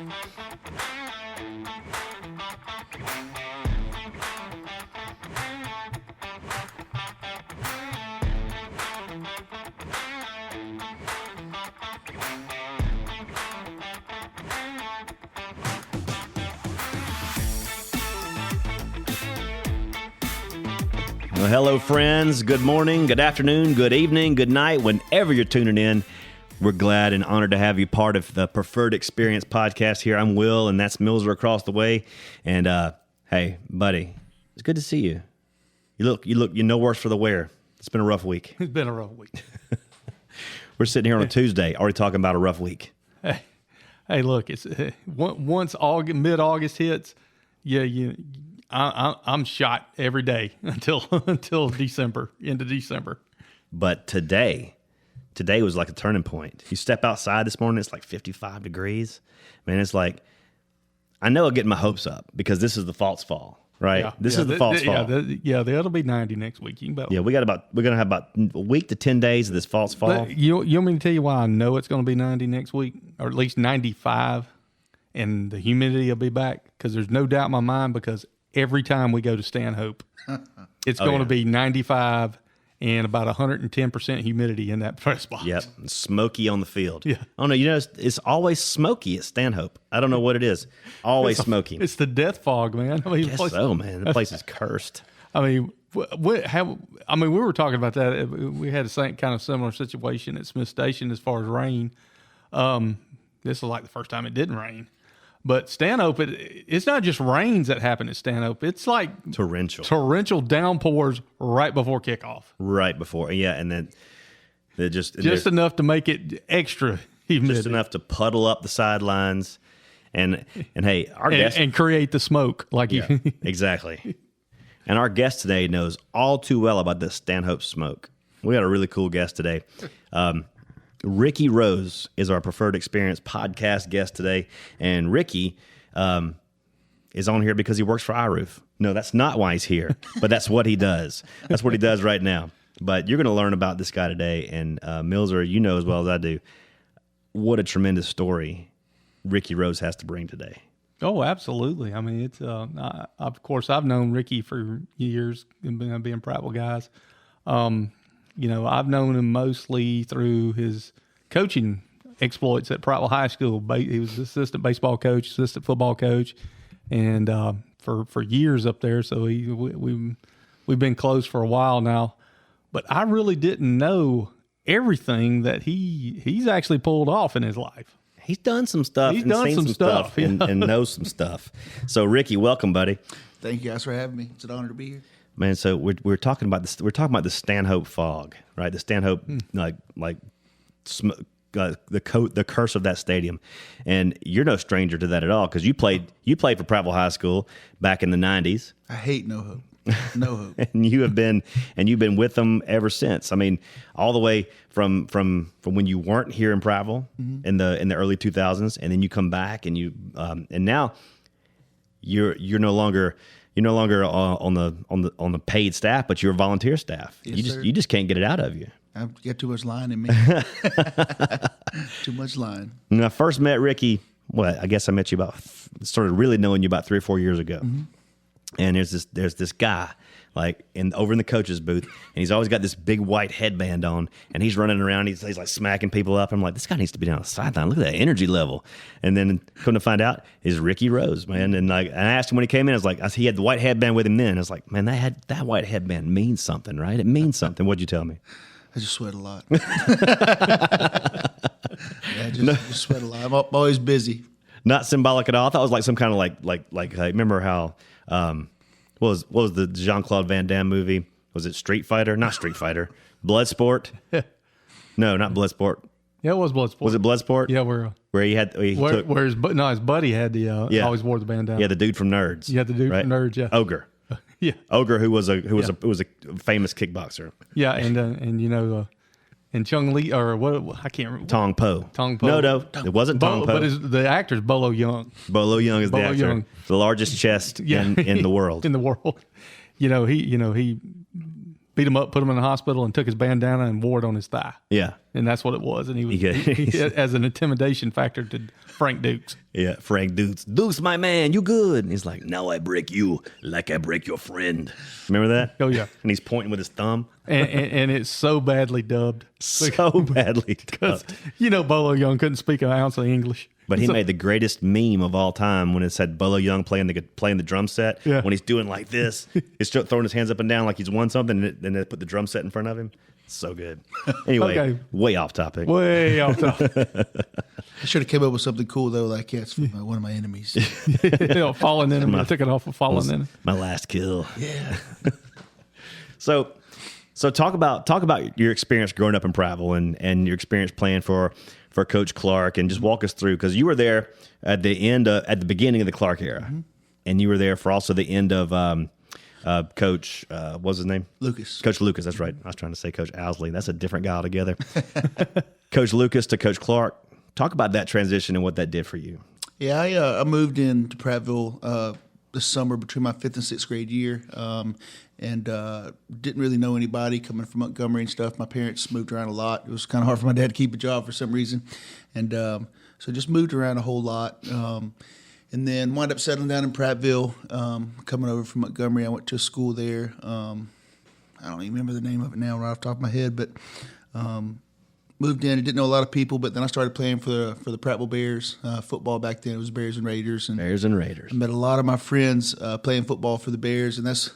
Well, hello, friends. Good morning, good afternoon, good evening, good night. Whenever you're tuning in, we're glad and honored to have you part of the Preferred Experience podcast here. I'm Will, and that's Millzer across the way. And hey, buddy, it's good to see you. You're no worse for the wear. It's been a rough week. It's been a rough week. We're sitting here on a Tuesday, already talking about a rough week. Hey, look, it's once mid-August hits, I'm shot every day until December, into December. But today was like a turning point. You step outside this morning, it's like 55 degrees. Man, it's like, I know I'm getting my hopes up because this is the false fall, right? Yeah, this is the false fall. That'll be 90 next week. You can bet. Yeah, we're gonna have about a week to 10 days of this false fall. But you want me to tell you why I know it's going to be 90 next week, or at least 95, and the humidity will be back? Because there's no doubt in my mind, because every time we go to Stanhope, it's going to be 95 and about 110% humidity in that press box. Yep, smoky on the field. Yeah. Oh no, it's always smoky at Stanhope. I don't know what it is. Always smoky. It's the death fog, man. I guess so, man. The place is cursed. I mean, we were talking about that. We had the same kind of similar situation at Smith Station as far as rain. This is like the first time it didn't rain. But Stanhope, it's not just rains that happen at Stanhope. It's like torrential downpours right before kickoff. Right before, yeah, and then they're just enough to make it extra humid. Just enough to puddle up the sidelines, and hey, our guest and create the smoke exactly. And our guest today knows all too well about the Stanhope smoke. We got a really cool guest today. Ricky Rose is our Preferred Experience podcast guest today, and Ricky is on here because he works for iRoof. No, that's not why he's here, but that's what he does. That's what he does right now. But you're going to learn about this guy today, and Millzer, you know as well as I do, what a tremendous story Ricky Rose has to bring today. Oh, absolutely. I mean, it's of course I've known Ricky for years, being Prattville guys. I've known him mostly through his coaching exploits at Prattville High School. He was assistant baseball coach, assistant football coach, and for years up there. So we've been close for a while now. But I really didn't know everything that he's actually pulled off in his life. He's done some stuff. He's done some stuff and knows some stuff. So Ricky, welcome, buddy. Thank you guys for having me. It's an honor to be here. Man, so we're talking about this. We're talking about the Stanhope fog, right? The Stanhope, the curse of that stadium, and you're no stranger to that at all because you played for Prattville High School back in the '90s. I hate no hope, no hope. And you've been with them ever since. I mean, all the way from when you weren't here in Prattville in the early 2000s, and then you come back and and now you're no longer. You're no longer on the paid staff, but you're a volunteer staff. Yes, You just can't get it out of you. I've got too much line in me. Too much line. When I first met Ricky, I guess I met you started really knowing you about 3 or 4 years ago. Mm-hmm. And there's this guy over in the coach's booth, and he's always got this big white headband on, and he's running around. He's like smacking people up. I'm like, this guy needs to be down the sideline. Look at that energy level. And then come to find out is Ricky Rose, man. And I asked him when he came in. I was like, he had the white headband with him then. I was like, man, that white headband means something, right? It means something. What'd you tell me? I just sweat a lot. Just sweat a lot. I'm always busy. Not symbolic at all. I thought it was like some kind of like remember how. What was the Jean-Claude Van Damme movie? Was it Street Fighter? Not Street Fighter. Bloodsport? No, not Bloodsport. Yeah, it was Bloodsport. Was it Bloodsport? Yeah, where his buddy had the always wore the bandana. Yeah, the dude from Nerds. Yeah, the dude from Nerds. Yeah, Ogre. Yeah, Ogre, who was a famous kickboxer. Yeah, and Chung Lee, or what? I can't remember. Tong Po. No, it wasn't Tong Po. But the actor's Bolo Young. Bolo Young is the actor. The largest chest in the world. In the world. He beat him up, put him in the hospital, and took his bandana and wore it on his thigh. Yeah. And that's what it was. And he was as an intimidation factor to Frank Dukes. Yeah, Frank Dukes. Dukes, my man, you good? And he's like, now I break you like I break your friend. Remember that? Oh, yeah. And he's pointing with his thumb. And it's so badly dubbed. So badly dubbed. Bolo Young couldn't speak an ounce of English. But he made the greatest meme of all time when it said Bolo Young playing the drum set. Yeah. When he's doing like this, he's throwing his hands up and down like he's won something, and then they put the drum set in front of him. So good. Anyway, Okay. Way off topic. Way off topic. I should have came up with something cool though, like it's from one of my enemies. Fallen enemy. I took it off of fallen enemy. My last kill. Yeah. So talk about your experience growing up in Prattville and your experience playing for Coach Clark, and just walk us through, because you were there at the beginning of the Clark era, and you were there for also the end of Coach what was his name? Lucas. Coach Lucas. That's right. I was trying to say Coach Owsley. That's a different guy altogether. Coach Lucas to Coach Clark. Talk about that transition and what that did for you. Yeah, I moved into Prattville this summer between my 5th and 6th grade year, and didn't really know anybody coming from Montgomery and stuff. My parents moved around a lot. It was kind of hard for my dad to keep a job for some reason, and so just moved around a whole lot. And then wound up settling down in Prattville, coming over from Montgomery. I went to a school there. I don't even remember the name of it now right off the top of my head, but moved in and didn't know a lot of people. But then I started playing for the Prattville Bears. Football back then, it was Bears and Raiders. And Bears and Raiders. I met a lot of my friends playing football for the Bears, and that's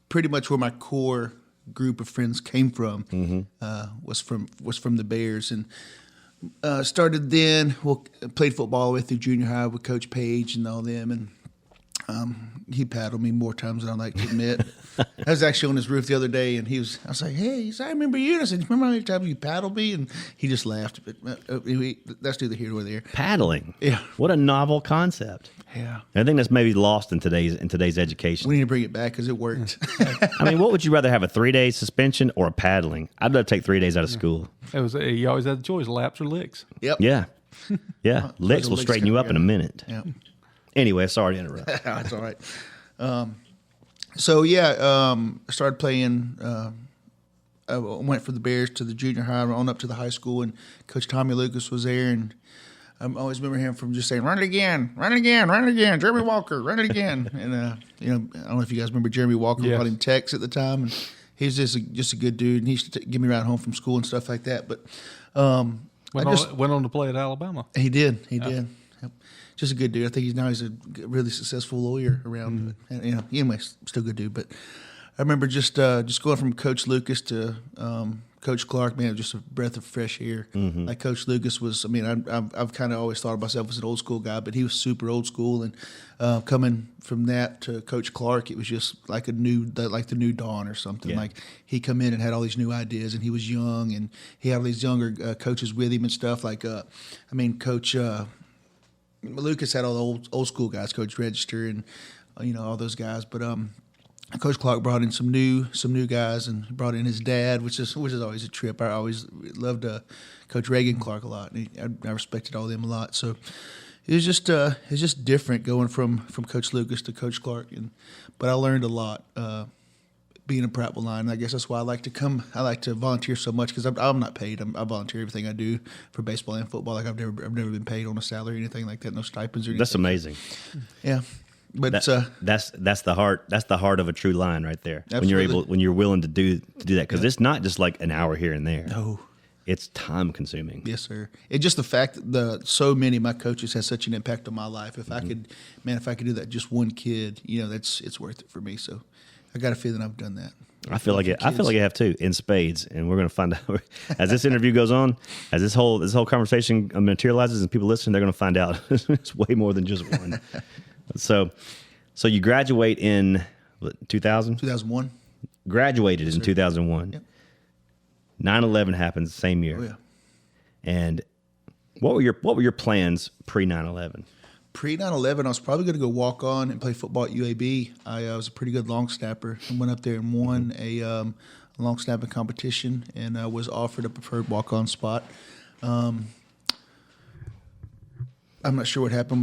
pretty much where my core group of friends came from. Was from the Bears, and started then. Played football all the way through junior high with Coach Page and all them, and he paddled me more times than I like to admit. I was actually on his roof the other day, and I was like, "Hey," he said, "I remember you." And I said, "Remember how many times you paddled me?" And he just laughed. But that's neither here nor there. Paddling. Yeah. What a novel concept. Yeah. I think that's maybe lost in today's education. We need to bring it back because it worked. I mean, what would you rather have, a 3-day suspension or a paddling? I'd rather take 3 days out of school. It was you always had the choice, laps or licks. Yep. Yeah. Yeah. Licks will straighten you up in a minute. Yeah. Anyway, sorry to interrupt. That's all right. I started playing. I went from the Bears to the junior high, on up to the high school, and Coach Tommy Lucas was there, and I always remember him from just saying, "Run it again, run it again, run it again, Jeremy Walker, run it again." And I don't know if you guys remember Jeremy Walker. Yes. We called him Tex at the time, and he's just a good dude, and he used to give me a ride home from school and stuff like that. But Went on to play at Alabama. he did. Yep. Just a good dude. I think he's a really successful lawyer around. And, anyway, still a good dude. But I remember just going from Coach Lucas to Coach Clark. Man, it was just a breath of fresh air. Like Coach Lucas was. I mean, I've kind of always thought of myself as an old school guy, but he was super old school. And coming from that to Coach Clark, it was just like the new dawn or something. Yeah. Like he come in and had all these new ideas, and he was young, and he had all these younger coaches with him and stuff. Like, Coach. Lucas had all the old school guys, Coach Register and all those guys, but Coach Clark brought in some new guys, and brought in his dad, which is always a trip. I always loved Coach Reagan Clark a lot, and I respected all them a lot. So it was just different going from Coach Lucas to Coach Clark, but I learned a lot. Being a Prattville line, I guess that's why I like to volunteer so much, because I'm not paid. I volunteer everything I do for baseball and football. Like I've never been paid on a salary or anything like that. No stipends or anything. That's amazing. Yeah, but that's the heart of a true line right there. Absolutely. When you're willing to do that, because it's not just like an hour here and there. No. It's time consuming. Yes, sir. It's just the fact that so many of my coaches had such an impact on my life. If I could do that just one kid, it's worth it for me. So I got a feeling I've done that. I feel like I have too, in spades, and we're going to find out as this interview goes on, as this whole conversation materializes, and people listen, they're going to find out it's way more than just one. So you graduate in 2000? 2001. Graduated in 2001. Yep. 9/11 happens the same year. Oh yeah. And what were your plans pre 9/11? Pre 9/11, I was probably going to go walk on and play football at UAB. I was a pretty good long snapper and went up there and won a long snapping competition, and was offered a preferred walk on spot. I'm not sure what happened.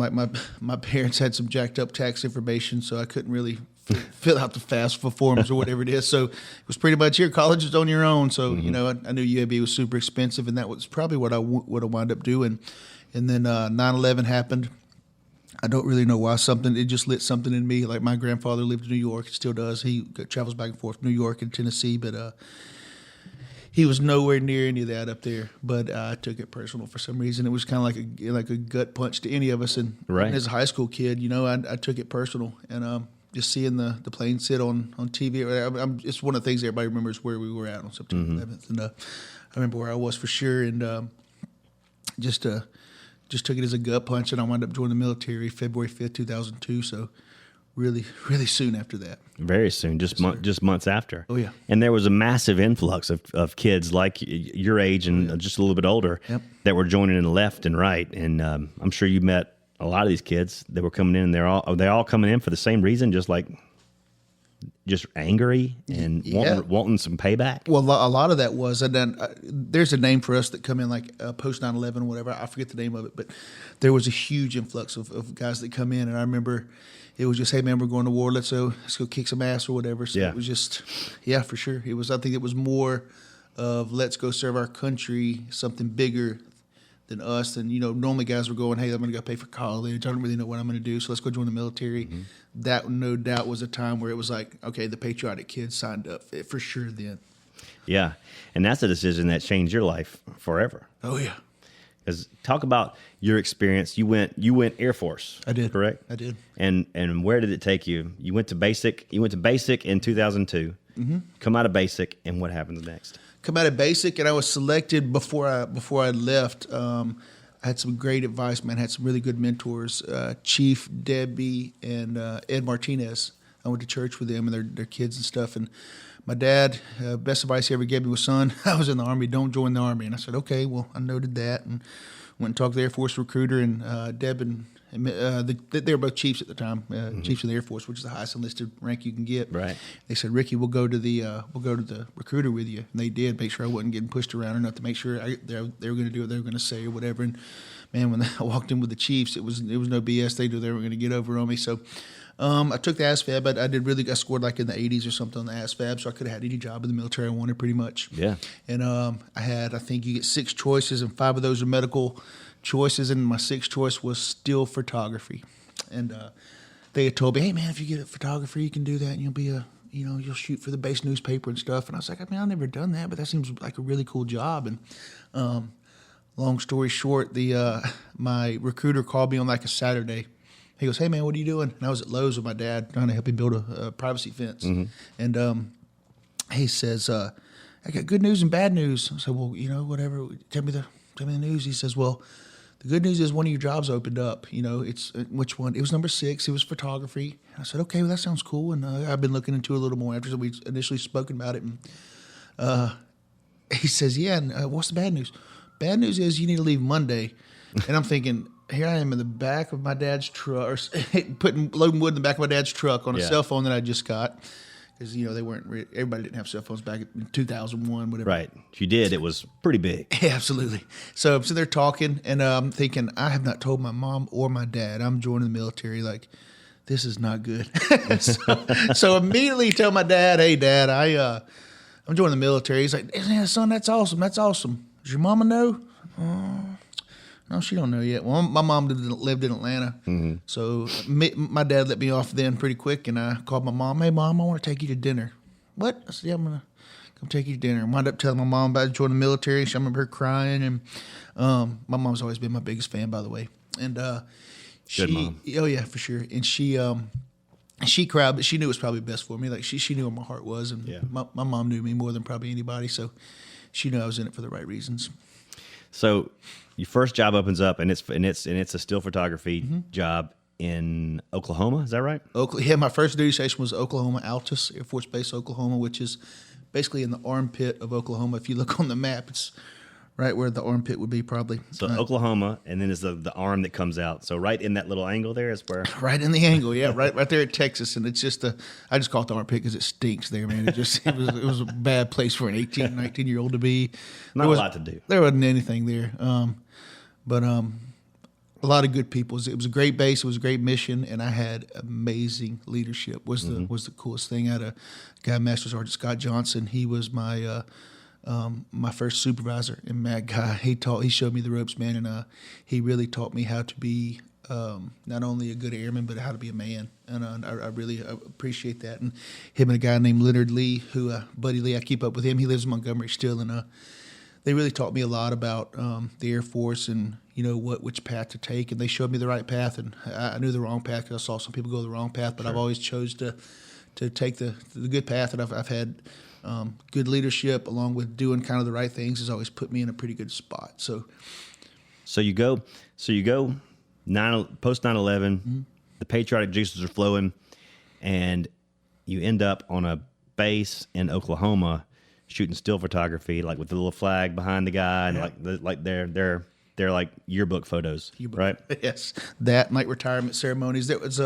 My parents had some jacked up tax information, so I couldn't really fill out the FAFSA forms or whatever it is. So it was pretty much here. College is on your own. So, you know, I knew UAB was super expensive, and that was probably what I would have wound up doing. And then 9/11 happened. I don't really know why. It just lit something in me. Like my grandfather lived in New York, still does. He travels back and forth, New York and Tennessee, but he was nowhere near any of that up there. But I took it personal for some reason. It was kind of like a gut punch to any of us. And as a high school kid, you know, I took it personal. And just seeing the plane sit on TV, it's one of the things everybody remembers where we were at on September 11th. And I remember where I was for sure. And just took it as a gut punch, and I wound up joining the military February 5th, 2002. So really, really soon after that. Very soon, just months after. Oh, yeah. And there was a massive influx of kids like your age and just a little bit older that were joining in left and right. And I'm sure you met a lot of these kids that were coming in, and they're all coming in for the same reason, just angry and wanting some payback. Well, a lot of that was, and then there's a name for us that come in like post 9/11 or whatever. I forget the name of it, but there was a huge influx of guys that come in, and I remember it was just, hey man, we're going to war. Let's go kick some ass or whatever. So it was just, for sure. It was. I think it was more of let's go serve our country, something bigger than us. And, you know, normally guys were going, hey, I'm going to go pay for college. I don't really know what I'm going to do, so let's go join the military. That, no doubt, was a time where it was like, okay, the patriotic kids signed up for sure then. Yeah, and that's a decision that changed your life forever. Oh, yeah. Because talk about your experience. You went Air Force. I did. Correct? I did. And where did it take you? You went to basic in 2002. Come out of basic, and what happens next? Come out of basic, and I was selected before I left. I had some great advice, man. I had some really good mentors, Chief, Debbie, and Ed Martinez. I went to church with them and their kids and stuff. And my dad, best advice he ever gave me was, son, I was in the Army, don't join the Army. And I said, okay, well, I noted that, and went and talked to the Air Force recruiter, and Deb and they were both chiefs at the time, chiefs of the Air Force, which is the highest enlisted rank you can get. Right. They said, Ricky, we'll go to the recruiter with you, and they did. Make sure I wasn't getting pushed around enough to make sure they were going to do what they were going to say or whatever. And man, when I walked in with the chiefs, it was no BS. They knew they were going to get over on me. So I took the ASVAB. I scored like in the 80s or something on the ASVAB, so I could have had any job in the military I wanted pretty much. Yeah. And I think you get 6 choices, and 5 of those are medical choices, and my 6th choice was still photography. And they had told me, hey man, if you get a photography, you can do that, and you'll shoot for the base newspaper and stuff. And I was like, I mean, I've never done that, but that seems like a really cool job. And long story short, my recruiter called me on like a Saturday. He goes, hey man, what are you doing? And I was at Lowe's with my dad trying to help him build a privacy fence. And he says, I got good news and bad news. I said, well, whatever. Tell me the news. He says, well, the good news is one of your jobs opened up. It's which one? It was number 6. It was photography. And I said, okay, well, that sounds cool. And I've been looking into it a little more after we initially spoken about it. And he says, yeah, and what's the bad news? Bad news is you need to leave Monday. And I'm thinking, here I am in the back of my dad's truck, or loading wood in the back of my dad's truck on a cell phone that I just got. Because, they weren't, everybody didn't have cell phones back in 2001, whatever. Right. If you did, it was pretty big. Yeah, absolutely. So I'm sitting there talking, and I'm thinking, I have not told my mom or my dad I'm joining the military. Like, this is not good. so immediately tell my dad, hey, Dad, I'm joining the military. He's like, yeah, son, that's awesome. That's awesome. Does your mama know? No, she don't know yet. Well, my mom lived in Atlanta, so my dad let me off then pretty quick, and I called my mom. Hey, Mom, I want to take you to dinner. What? I said, yeah, I'm going to come take you to dinner. I wound up telling my mom about joining the military. I remember her crying, and my mom's always been my biggest fan, by the way. And good mom. Oh, yeah, for sure. And she cried, but she knew it was probably best for me. Like, she knew where my heart was, and my mom knew me more than probably anybody, so she knew I was in it for the right reasons. So your first job opens up, and it's a still photography job in Oklahoma. Is that right? Yeah, my first duty station was Oklahoma Altus, Air Force Base, Oklahoma, which is basically in the armpit of Oklahoma. If you look on the map, it's right where the armpit would be probably. So Oklahoma, and then is the arm that comes out. So right in that little angle there is where. Right in the angle, yeah, right there at Texas, and it's just I just call it the armpit because it stinks there, man. It was a bad place for an 18, 19-year-old to be. Not a lot to do. There wasn't anything there, but a lot of good people. It was a great base. It was a great mission, and I had amazing leadership. Was the coolest thing. I had a guy, Master Sergeant Scott Johnson. He was my my first supervisor and mad guy. He showed me the ropes, man, and he really taught me how to be not only a good airman, but how to be a man. And I really appreciate that. And him and a guy named Leonard Lee, Buddy Lee, I keep up with him. He lives in Montgomery still, and they really taught me a lot about the Air Force and which path to take. And they showed me the right path, and I knew the wrong path because I saw some people go the wrong path. But sure. I've always chose to take the good path, and I've had good leadership along with doing kind of the right things has always put me in a pretty good spot. So you go post 9/11, the patriotic juices are flowing, and you end up on a base in Oklahoma shooting still photography, like with the little flag behind the guy, and like they're like yearbook photos, right? Yes, that night retirement ceremonies. There was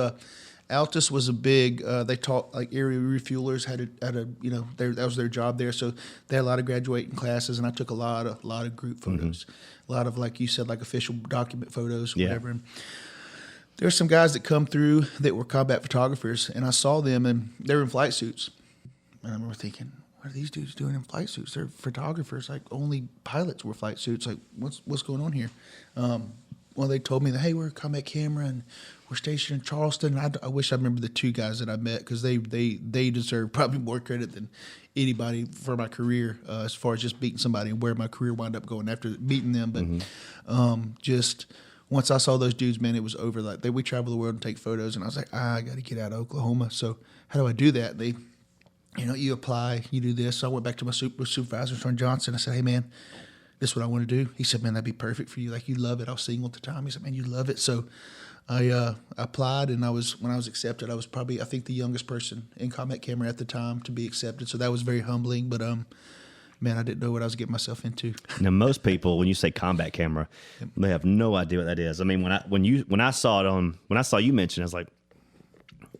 Altus was a big. They taught like area refuelers how to that was their job there. So they had a lot of graduating classes, and I took a lot of group photos, a lot of, like you said, like official document photos, or whatever. And there's some guys that come through that were combat photographers, and I saw them, and they were in flight suits, and I remember thinking, what are these dudes doing in flight suits? They're photographers. Like, only pilots wear flight suits. Like, what's going on here? Well, they told me that, hey, we're a combat camera and we're stationed in Charleston. And I wish I remember the two guys that I met, because they deserve probably more credit than anybody for my career, as far as just beating somebody and where my career wound up going after beating them. But just once I saw those dudes, man, it was over. Like, we travel the world and take photos, and I was like, I got to get out of Oklahoma. So how do I do that? They, you apply, you do this. So I went back to my supervisor, Sergeant Johnson. I said, hey, man, this is what I want to do. He said, man, that'd be perfect for you. Like, you love it. I was single at the time. He said, man, you love it. So I applied, and when I was accepted, I was probably, I think, the youngest person in combat camera at the time to be accepted. So that was very humbling. But man, I didn't know what I was getting myself into. Now, most people, when you say combat camera, they have no idea what that is. I mean, when I saw you mention it, I was like,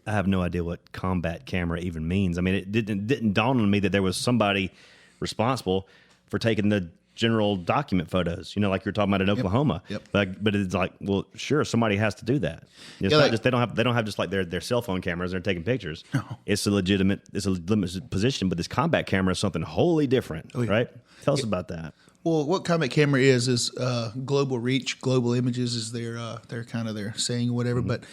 I have no idea what combat camera even means. I mean, it didn't dawn on me that there was somebody responsible for taking the general document photos, like you're talking about in Oklahoma. Yep. But it's like, well, sure, somebody has to do that. It's not just they don't have just like their cell phone cameras. They're taking pictures. No. It's a legitimate position, but this combat camera is something wholly different, right? Tell us about that. Well, what combat camera is global reach, global images is their kind of their saying or whatever. But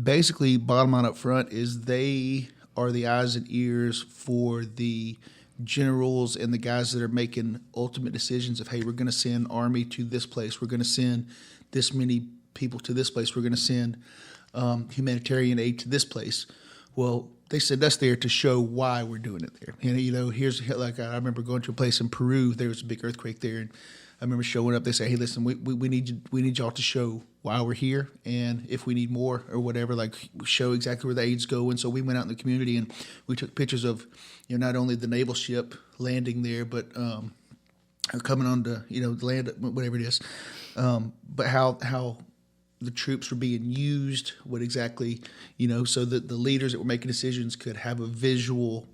basically, bottom line up front is they are the eyes and ears for the generals and the guys that are making ultimate decisions of, hey, we're going to send Army to this place. We're going to send this many people to this place. We're going to send humanitarian aid to this place. Well, they said that's there to show why we're doing it there. And, here's, like, I remember going to a place in Peru. There was a big earthquake there, and I remember showing up. They say, hey, listen, we need y'all to show why we're here, and if we need more or whatever, like, show exactly where the aid's going. So we went out in the community and we took pictures of, not only the naval ship landing there, but coming on to, the land, whatever it is, but how the troops were being used, what exactly, so that the leaders that were making decisions could have a visual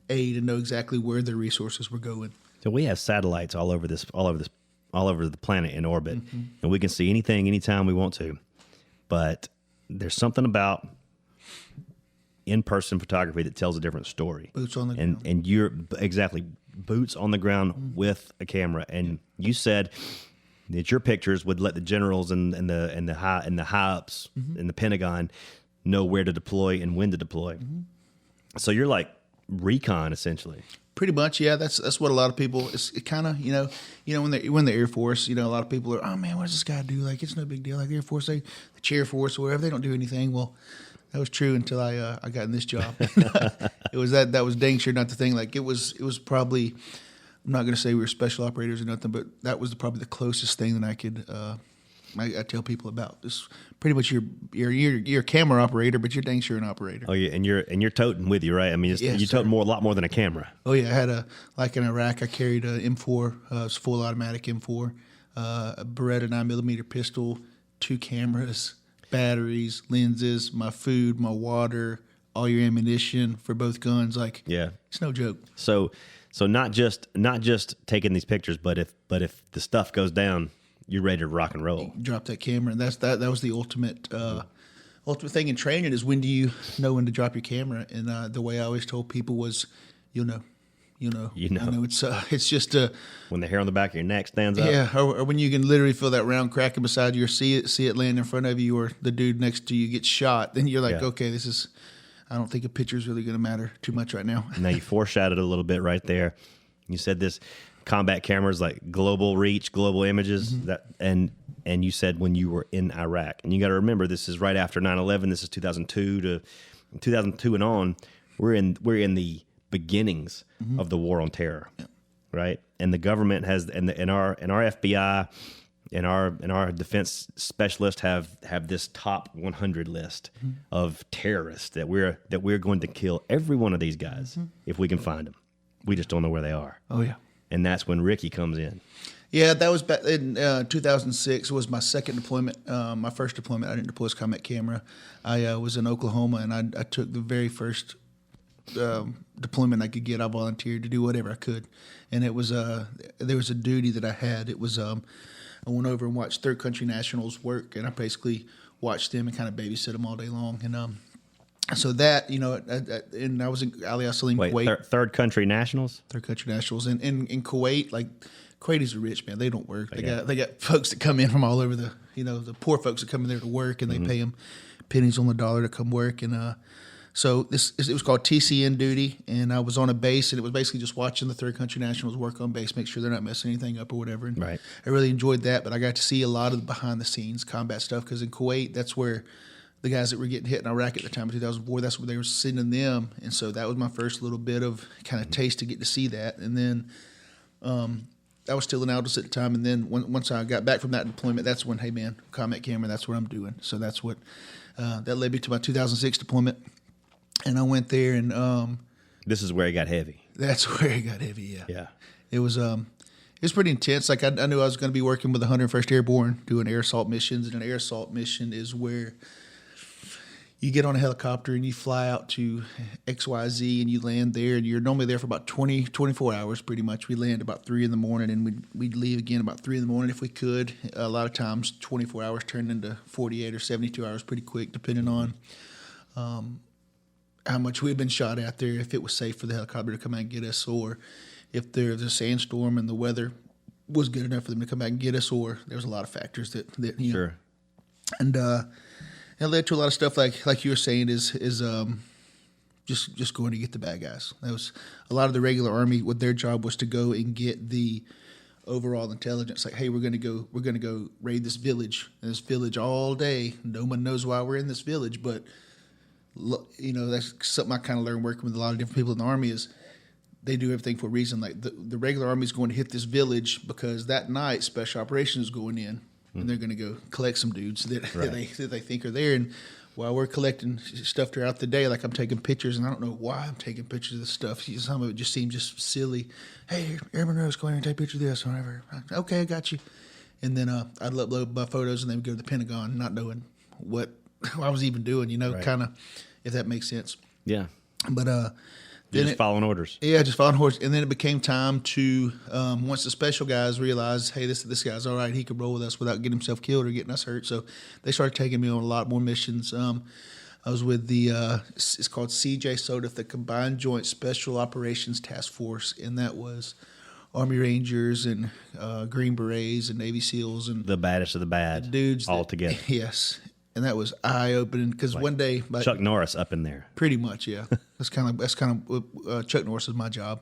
aid and know exactly where their resources were going. So we have satellites all over the planet in orbit, and we can see anything, anytime we want to. But there's something about in-person photography that tells a different story. Boots on the ground. And you're exactly boots on the ground with a camera. And you said that your pictures would let the generals and the high ups in the Pentagon know where to deploy and when to deploy. So you're like recon essentially. Pretty much, yeah. That's what a lot of people. It's kind of when they're in the Air Force, a lot of people are, oh man, what does this guy do? Like, it's no big deal. Like the Air Force, the Chair Force, or whatever, they don't do anything. Well, that was true until I got in this job. It was that was dang sure not the thing. Like, it was probably, I'm not going to say we were special operators or nothing, but that was probably the closest thing that I could. I tell people about this. Pretty much, you're a camera operator, but you're dang sure an operator. Oh yeah, and you're toting with you, right? I mean, yes, you tote a lot more than a camera. Oh yeah, I had like in Iraq, I carried a M4, it's full automatic M4, a Barrett 9mm pistol, 2 cameras, batteries, lenses, my food, my water, all your ammunition for both guns. Like, yeah, it's no joke. So not just taking these pictures, but if the stuff goes down, you're ready to rock and roll. Drop that camera, and that was the ultimate thing in training is when do you know when to drop your camera? And the way I always told people was, you'll know. You know, it's just when the hair on the back of your neck stands up. Yeah, or when you can literally feel that round cracking beside you, or see it land in front of you, or the dude next to you gets shot. Then you're like, okay, this is. I don't think a picture is really going to matter too much right now. Now you foreshadowed a little bit right there. You said this combat cameras like global reach, global images, and you said when you were in Iraq, and you got to remember this is right after 9/11. This is 2002 and on. We're in the beginnings of the war on terror, right? And the government has, and our FBI and our defense specialists have this top 100 list of terrorists that we're going to kill every one of these guys if we can find them. We just don't know where they are. Oh yeah, and that's when Ricky comes in. Yeah, that was back in 2006. Was my second deployment. My first deployment, I didn't deploy as combat camera. I was in Oklahoma, and I took the very first deployment I could get. I volunteered to do whatever I could, and it was there was a duty that I had. It was I went over and watched third country nationals work, and I basically watched them and kind of babysit them all day long. And so that and I was in Ali Salim, Kuwait. Third country nationals. Third country nationals, and in Kuwait, like Kuwaitis are rich, man. They don't work. They got folks that come in from all over the poor folks that come in there to work, and they pay them pennies on the dollar to come work. And so it was called TCN duty, and I was on a base, and it was basically just watching the third country nationals work on base, make sure they're not messing anything up or whatever. And I really enjoyed that, but I got to see a lot of the behind the scenes combat stuff, because in Kuwait, that's where the guys that were getting hit in Iraq at the time of 2004, that's where they were sending them. And so that was my first little bit of kind of taste to get to see that. And then I was still in Aldous at the time, and then once I got back from that deployment, that's when, hey man, combat camera, that's what I'm doing. So that's what that led me to my 2006 deployment. And I went there, and this is where it got heavy. That's where it got heavy. Yeah. Yeah. It was pretty intense. Like I knew I was going to be working with the 101st Airborne doing air assault missions, and an air assault mission is where you get on a helicopter and you fly out to XYZ and you land there, and you're normally there for about 24 hours pretty much. We land about 3 in the morning, and we'd leave again about 3 in the morning if we could. A lot of times 24 hours turned into 48 or 72 hours pretty quick, depending on how much we'd been shot at there, if it was safe for the helicopter to come out and get us, or if there's a sandstorm and the weather was good enough for them to come back and get us, or there was a lot of factors that sure. And it led to a lot of stuff like you were saying is just going to get the bad guys. That was a lot of the regular Army. What their job was to go and get the overall intelligence. Like, hey, we're gonna go raid this village. And this village all day. No one knows why we're in this village, but that's something I kind of learned working with a lot of different people in the Army is they do everything for a reason. Like the regular Army is going to hit this village because that night Special Operations is going in, and they're going to go collect some dudes that they think are there. And while we're collecting stuff throughout the day, like I'm taking pictures, and I don't know why I'm taking pictures of this stuff. Some of it just seems just silly. Hey, Airman Rose, go in here and take a picture of this or whatever. Okay, I got you. And then I'd upload my photos, and then go to the Pentagon, not knowing what I was even doing, kind of, if that makes sense. Yeah. But just following orders. Yeah, just following orders. And then it became time to, once the special guys realized, hey, this guy's all right, he could roll with us without getting himself killed or getting us hurt. So they started taking me on a lot more missions. I was with it's called CJ the Combined Joint Special Operations Task Force, and that was Army Rangers and Green Berets and Navy SEALs and the baddest of the bad dudes all together. Yes. And that was eye-opening because one day, Chuck Norris up in there, pretty much, yeah. That's kind of Chuck Norris is my job.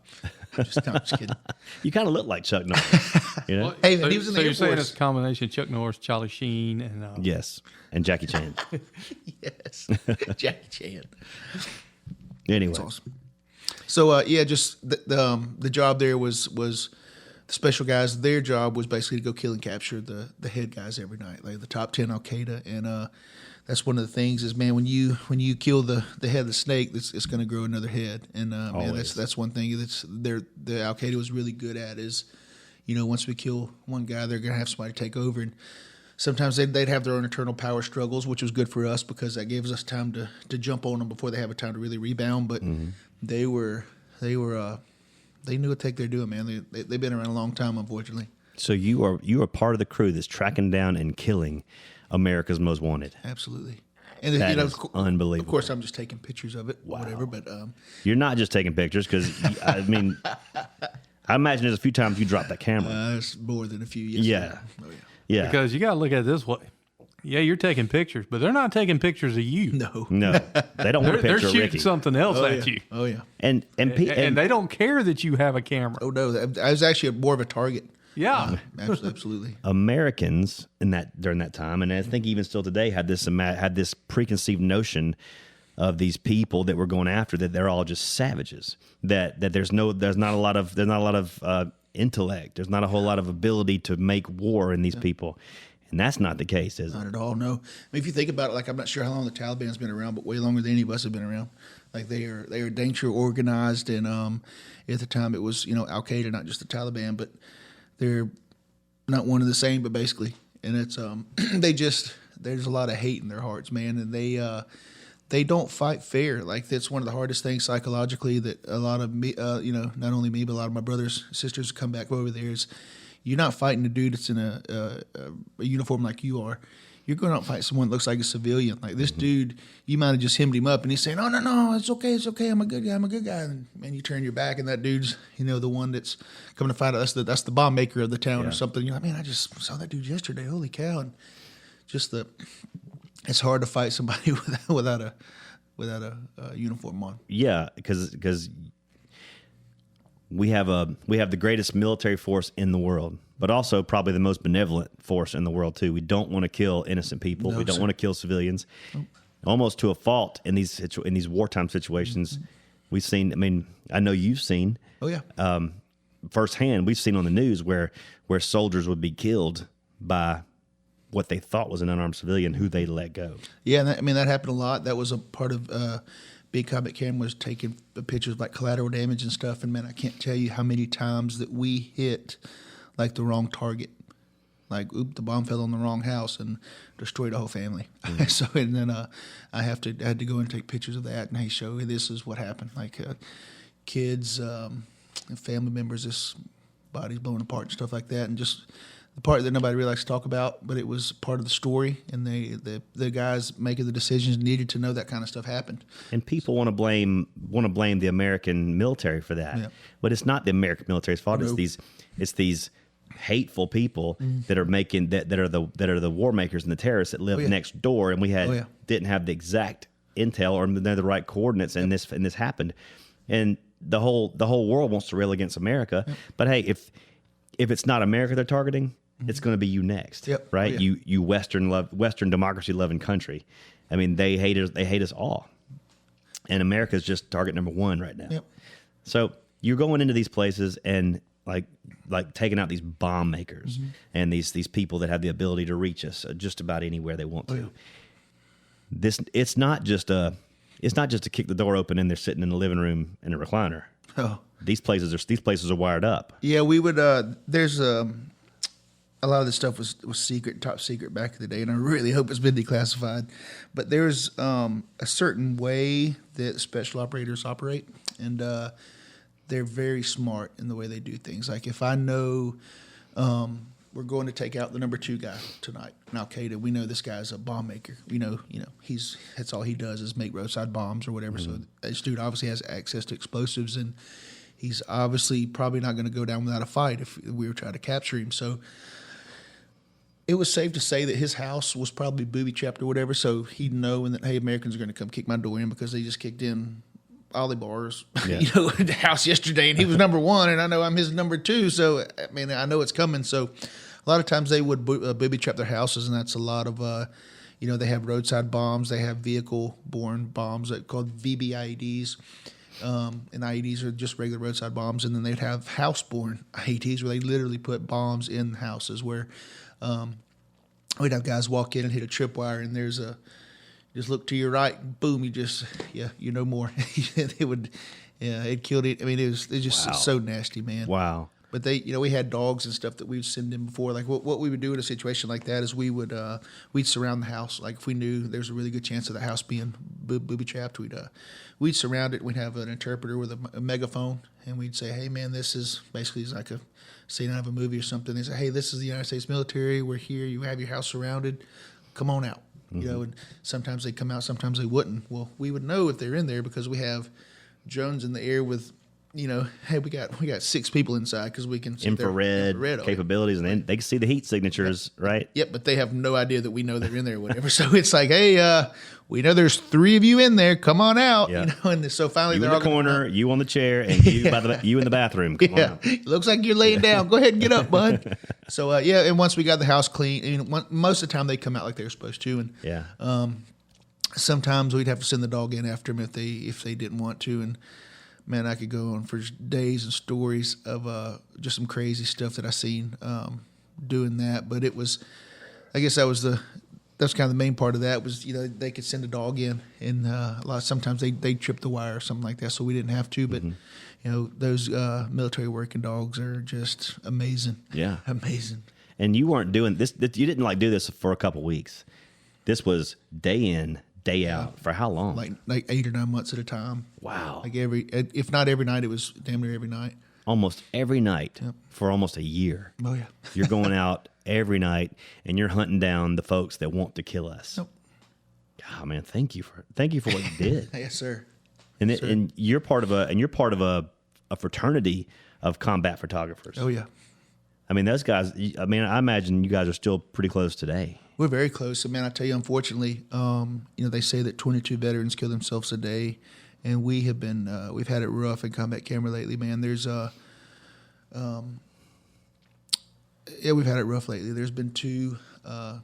Just kidding. You kind of look like Chuck Norris. Well, hey, man, he was in the Air you're saying Force. it's a combination of Chuck Norris, Charlie Sheen, and yes, and Jackie Chan. Yes, Jackie Chan. Anyway, that's awesome. So just the job there was the special guys. Their job was basically to go kill and capture the head guys every night, like the top 10 Al Qaeda, and that's one of the things is, man, when you kill the head of the snake, it's going to grow another head, and man, that's one thing the Al Qaeda was really good at is, once we kill one guy, they're going to have somebody take over, and sometimes they'd have their own internal power struggles, which was good for us because that gave us time to jump on them before they have a time to really rebound. But they knew what the heck they're doing, man. They've been around a long time, unfortunately. So you are part of the crew that's tracking down and killing America's Most Wanted. Absolutely. And That is unbelievable. Of course, I'm just taking pictures of it, whatever. But You're not just taking pictures because, I mean, I imagine there's a few times you dropped that camera. it's more than a few. Yes, Yeah. Oh, yeah. Yeah. Because you got to look at it this way. Yeah, you're taking pictures, but they're not taking pictures of you. No. No, they don't want a They're picture of shooting Ricky. something else Oh, at yeah. you. Oh, yeah. And they don't care that you have a camera. Oh, no. I was actually more of a target. Yeah. Absolutely. Americans during that time, and I think even still today, had this preconceived notion of these people that we're going after, that they're all just savages. That there's not a lot of intellect. There's not a whole lot of ability to make war in these people. And that's not the case, is it? Not at all, no. I mean, if you think about it, like, I'm not sure how long the Taliban's been around, but way longer than any of us have been around. Like, they are danger organized, and at the time it was, Al Qaeda, not just the Taliban, but they're not one and the same, but basically. And it's there's a lot of hate in their hearts, man, and they don't fight fair. Like, that's one of the hardest things psychologically that a lot of me, not only me, but a lot of my brothers, sisters come back over there is, you're not fighting a dude that's in a uniform like you are. You're going out and fight someone that looks like a civilian. Like, this dude, you might have just hemmed him up, and he's saying, no, it's okay, I'm a good guy. And man, you turn your back, and that dude's, the one that's coming to fight. That's the bomb maker of the town or something. You're like, man, I just saw that dude yesterday. Holy cow! And just it's hard to fight somebody without a uniform on. Yeah, because we have the greatest military force in the world, but also probably the most benevolent force in the world too. We don't want to kill innocent people. No, we don't want to kill civilians. Nope. Almost to a fault in these wartime situations. Mm-hmm. We've seen. I mean, I know you've seen. Oh yeah. Firsthand, we've seen on the news where soldiers would be killed by what they thought was an unarmed civilian who they let go. Yeah, and that happened a lot. That was a part of. Big Comet cameras taking pictures of like collateral damage and stuff, and man, I can't tell you how many times that we hit like the wrong target. Like, the bomb fell on the wrong house and destroyed a whole family. Mm-hmm. So, and then I had to go and take pictures of that, and hey, show you this is what happened. Like, kids, and family members, this bodies blown apart and stuff like that, and just the part that nobody really likes to talk about, but it was part of the story, and the guys making the decisions needed to know that kind of stuff happened. And people want to blame the American military for that, yeah. But it's not the American military's fault. No. It's these hateful people that are making that are the war makers and the terrorists that live next door, and we didn't have the exact intel or the right coordinates, and this happened, and the whole world wants to rail against America, but hey, if it's not America they're targeting, it's going to be you next, right? You Western democracy loving country. I mean, they hate us all, and America's just target number one right now. Yep. So you're going into these places and like taking out these bomb makers and these people that have the ability to reach us just about anywhere they want to. It's not just to kick the door open and they're sitting in the living room in a recliner. Oh, these places are wired up. Yeah, we would. There's a lot of this stuff was secret, top secret back in the day, and I really hope it's been declassified. But there's a certain way that special operators operate, and they're very smart in the way they do things. Like, if I know we're going to take out the number 2 guy tonight in Al Qaeda, we know this guy's a bomb maker. That's all he does is make roadside bombs or whatever. Mm-hmm. So this dude obviously has access to explosives, and he's obviously probably not going to go down without a fight if we were trying to capture him. So it was safe to say that his house was probably booby-trapped or whatever, so he'd know and that, hey, Americans are going to come kick my door in because they just kicked in Ollie Bars, the house yesterday, and he was number 1, and I know I'm his number 2, so, I mean, I know it's coming. So a lot of times they would booby-trap their houses, and that's a lot of, they have roadside bombs, they have vehicle-borne bombs called VBIEDs, and IEDs are just regular roadside bombs, and then they'd have house-borne IEDs where they literally put bombs in houses where we'd have guys walk in and hit a tripwire, and there's just look to your right, boom, you know more. It killed it. I mean, it's just so nasty, man. Wow. But they, we had dogs and stuff that we'd send in before. Like what we would do in a situation like that is we'd surround the house. Like if we knew there's a really good chance of the house being booby trapped, we'd surround it. We'd have an interpreter with a megaphone, and we'd say, "Hey man, this is basically like a scene out of a movie or something." They say, "Hey, this is the United States military. We're here. You have your house surrounded. Come on out." And sometimes they'd come out, sometimes they wouldn't. Well, we would know if they're in there because we have drones in the air with, hey, we got 6 people inside because we can see infrared capabilities, and then they can see the heat signatures, right? Yep, but they have no idea that we know they're in there or whatever. So it's like, hey, we know there's 3 of you in there. Come on out. And so finally they're all in the corner, you on the chair, and you you in the bathroom. Come on out. Looks like you're laying down. Go ahead and get up, bud. So and once we got the house clean, most of the time they come out like they're supposed to, and sometimes we'd have to send the dog in after them if they didn't want to, and man, I could go on for days and stories of just some crazy stuff that I seen doing that. But it was, I guess that's kind of the main part of that was, they could send a dog in, and sometimes they trip the wire or something like that, so we didn't have to. But those military working dogs are just amazing. Yeah, amazing. And you weren't doing this. You didn't do this for a couple weeks. This was day in, day out. For how long? Like 8 or 9 months at a time. Wow. Like if not every night, it was damn near every night. Almost every night for almost a year. Oh yeah. You're going out every night and you're hunting down the folks that want to kill us. Nope. God, man, thank you for what you did. Yes, sir. And you're part of a fraternity of combat photographers. Oh yeah. I mean, those guys. I mean, I imagine you guys are still pretty close today. We're very close. Man, I tell you, unfortunately, they say that 22 veterans kill themselves a day, and we have been we've had it rough in combat camera lately. Man, there's we've had it rough lately. There's been 2. I'll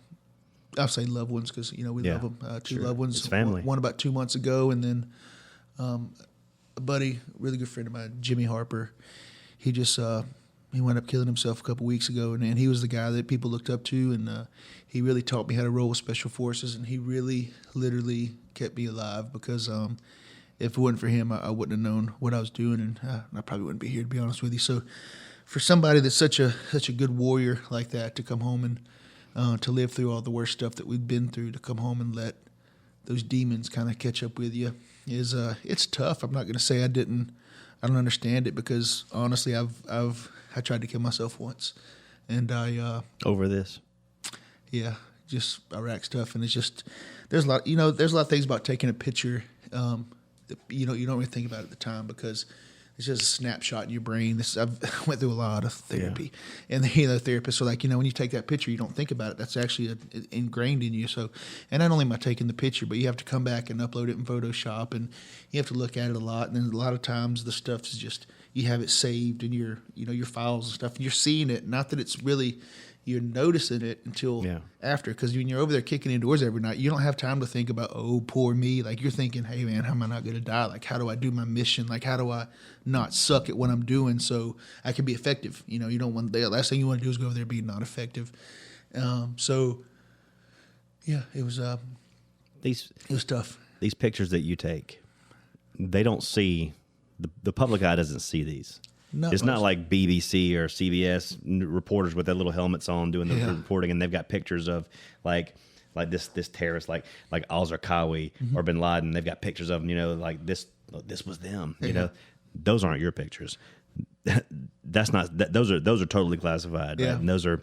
say loved ones because we love them. 2 loved ones. It's family. One about 2 months ago, and then a buddy, really good friend of mine, Jimmy Harper. He just he wound up killing himself a couple weeks ago, and he was the guy that people looked up to, and he really taught me how to roll with special forces, and he really, literally kept me alive because if it wasn't for him, I wouldn't have known what I was doing, and I probably wouldn't be here, to be honest with you. So for somebody that's such a good warrior like that to come home and to live through all the worst stuff that we've been through, to come home and let those demons kind of catch up with you is it's tough. I'm not going to say I don't understand it because honestly, I tried to kill myself once, and I over this. Yeah, just Iraq stuff, and it's just there's a lot of things about taking a picture that you don't really think about at the time because it's just a snapshot in your brain. I've went through a lot of therapy, and the therapists are like, when you take that picture, you don't think about it. That's actually ingrained in you. So, and not only am I taking the picture, but you have to come back and upload it in Photoshop, and you have to look at it a lot. And then a lot of times the stuff is just you have it saved in your files and stuff, and you're seeing it. Not that it's really you're noticing it until after, because when you're over there kicking indoors every night, you don't have time to think about, oh, poor me. Like you're thinking, hey man, how am I not going to die? Like how do I do my mission? Like how do I not suck at what I'm doing so I can be effective? You don't want the last thing you want to do is go over there and be not effective. So yeah, it was tough. These pictures that you take, they don't see the public eye doesn't see these. It's not like BBC or CBS reporters with their little helmets on doing the reporting, and they've got pictures of like this terrorist, like al-Zarqawi or Bin Laden. They've got pictures of them, like this was them. Those aren't your pictures. That's not. Those are totally classified. Yeah. Right?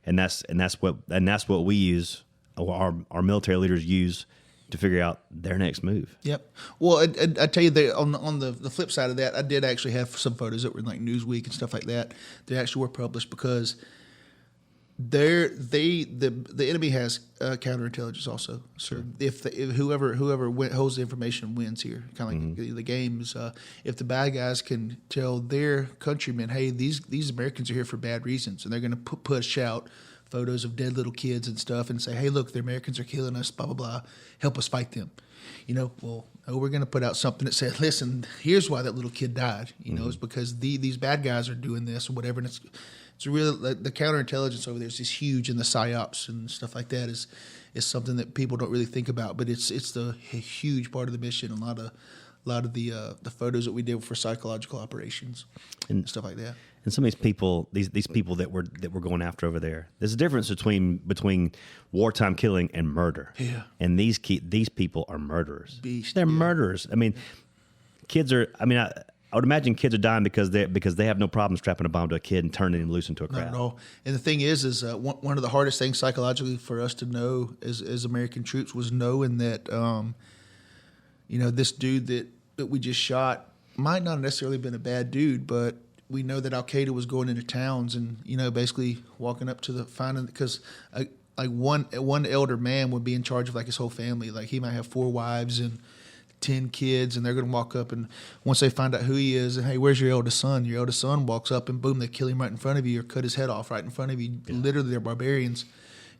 And that's what we use. Our military leaders use to figure out their next move. Yep. Well, I tell you, on the flip side of that, I did actually have some photos that were in like Newsweek and stuff like that. They actually were published because the enemy has counterintelligence also. So if whoever holds the information wins here, kind of like the games. If the bad guys can tell their countrymen, hey, these Americans are here for bad reasons, and they're going to push out photos of dead little kids and stuff and say, hey, look, the Americans are killing us, blah, blah, blah. Help us fight them. We're going to put out something that says, listen, here's why that little kid died. It's because these bad guys are doing this or whatever. And it's really, the counterintelligence over there is just huge, and the psyops and stuff like that is something that people don't really think about. But it's a huge part of the mission. A lot of the photos that we did for psychological operations and stuff like that. And some of these people, these people that we're going after over there, there's a difference between wartime killing and murder. Yeah. And these people are murderers. Beast, They're yeah. murderers. I mean, kids are. I mean, I would imagine kids are dying because they have no problem strapping a bomb to a kid and turning him loose into a crowd. Not at all. And the thing is one of the hardest things psychologically for us to know as American troops was knowing that, this dude that we just shot might not necessarily have been a bad dude, but we know that Al Qaeda was going into towns and basically walking up to because like one elder man would be in charge of like his whole family. Like he might have 4 wives and 10 kids, and they're going to walk up, and once they find out who he is, and hey, where's your eldest son? Your eldest son walks up, and boom, they kill him right in front of you or cut his head off right in front of you. Yeah. Literally, they're barbarians,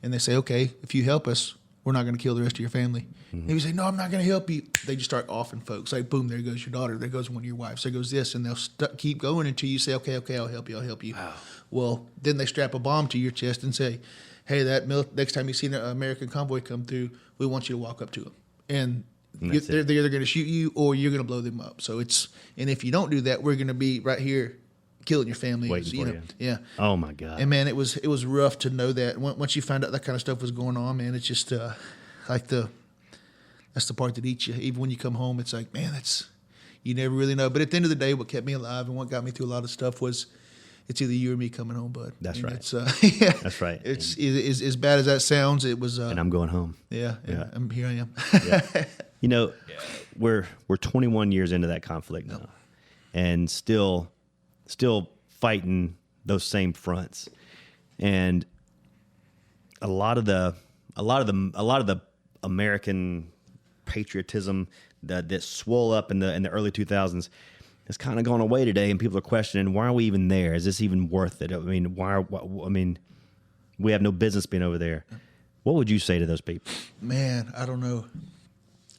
and they say, okay, if you help us, we're not going to kill the rest of your family. Mm-hmm. And you say, no, I'm not going to help you. They just start offing folks. Like, boom, there goes your daughter. There goes one of your wives. There goes this, and they'll keep going until you say, okay, I'll help you. Wow. Well, then they strap a bomb to your chest and say, hey, next time you see an American convoy come through, we want you to walk up to them. And they're either going to shoot you or you're going to blow them up. So and if you don't do that, we're going to be right here killing your family. Waiting for you. Yeah. Oh my God. And man, it was rough to know that. Once you find out that kind of stuff was going on, man, it's just that's the part that eats you. Even when you come home, it's like, man, you never really know. But at the end of the day, what kept me alive and what got me through a lot of stuff was it's either you or me coming home, bud. That's right. Yeah. That's right. It's as bad as that sounds. It was. And I'm going home. Yeah. Here I am. Yeah. We're 21 years into that conflict now, and still fighting those same fronts, and a lot of the American patriotism that swole up in the early 2000s. It's kind of gone away today, and people are questioning, why are we even there? Is this even worth it? I mean, we have no business being over there. What would you say to those people? Man, I don't know,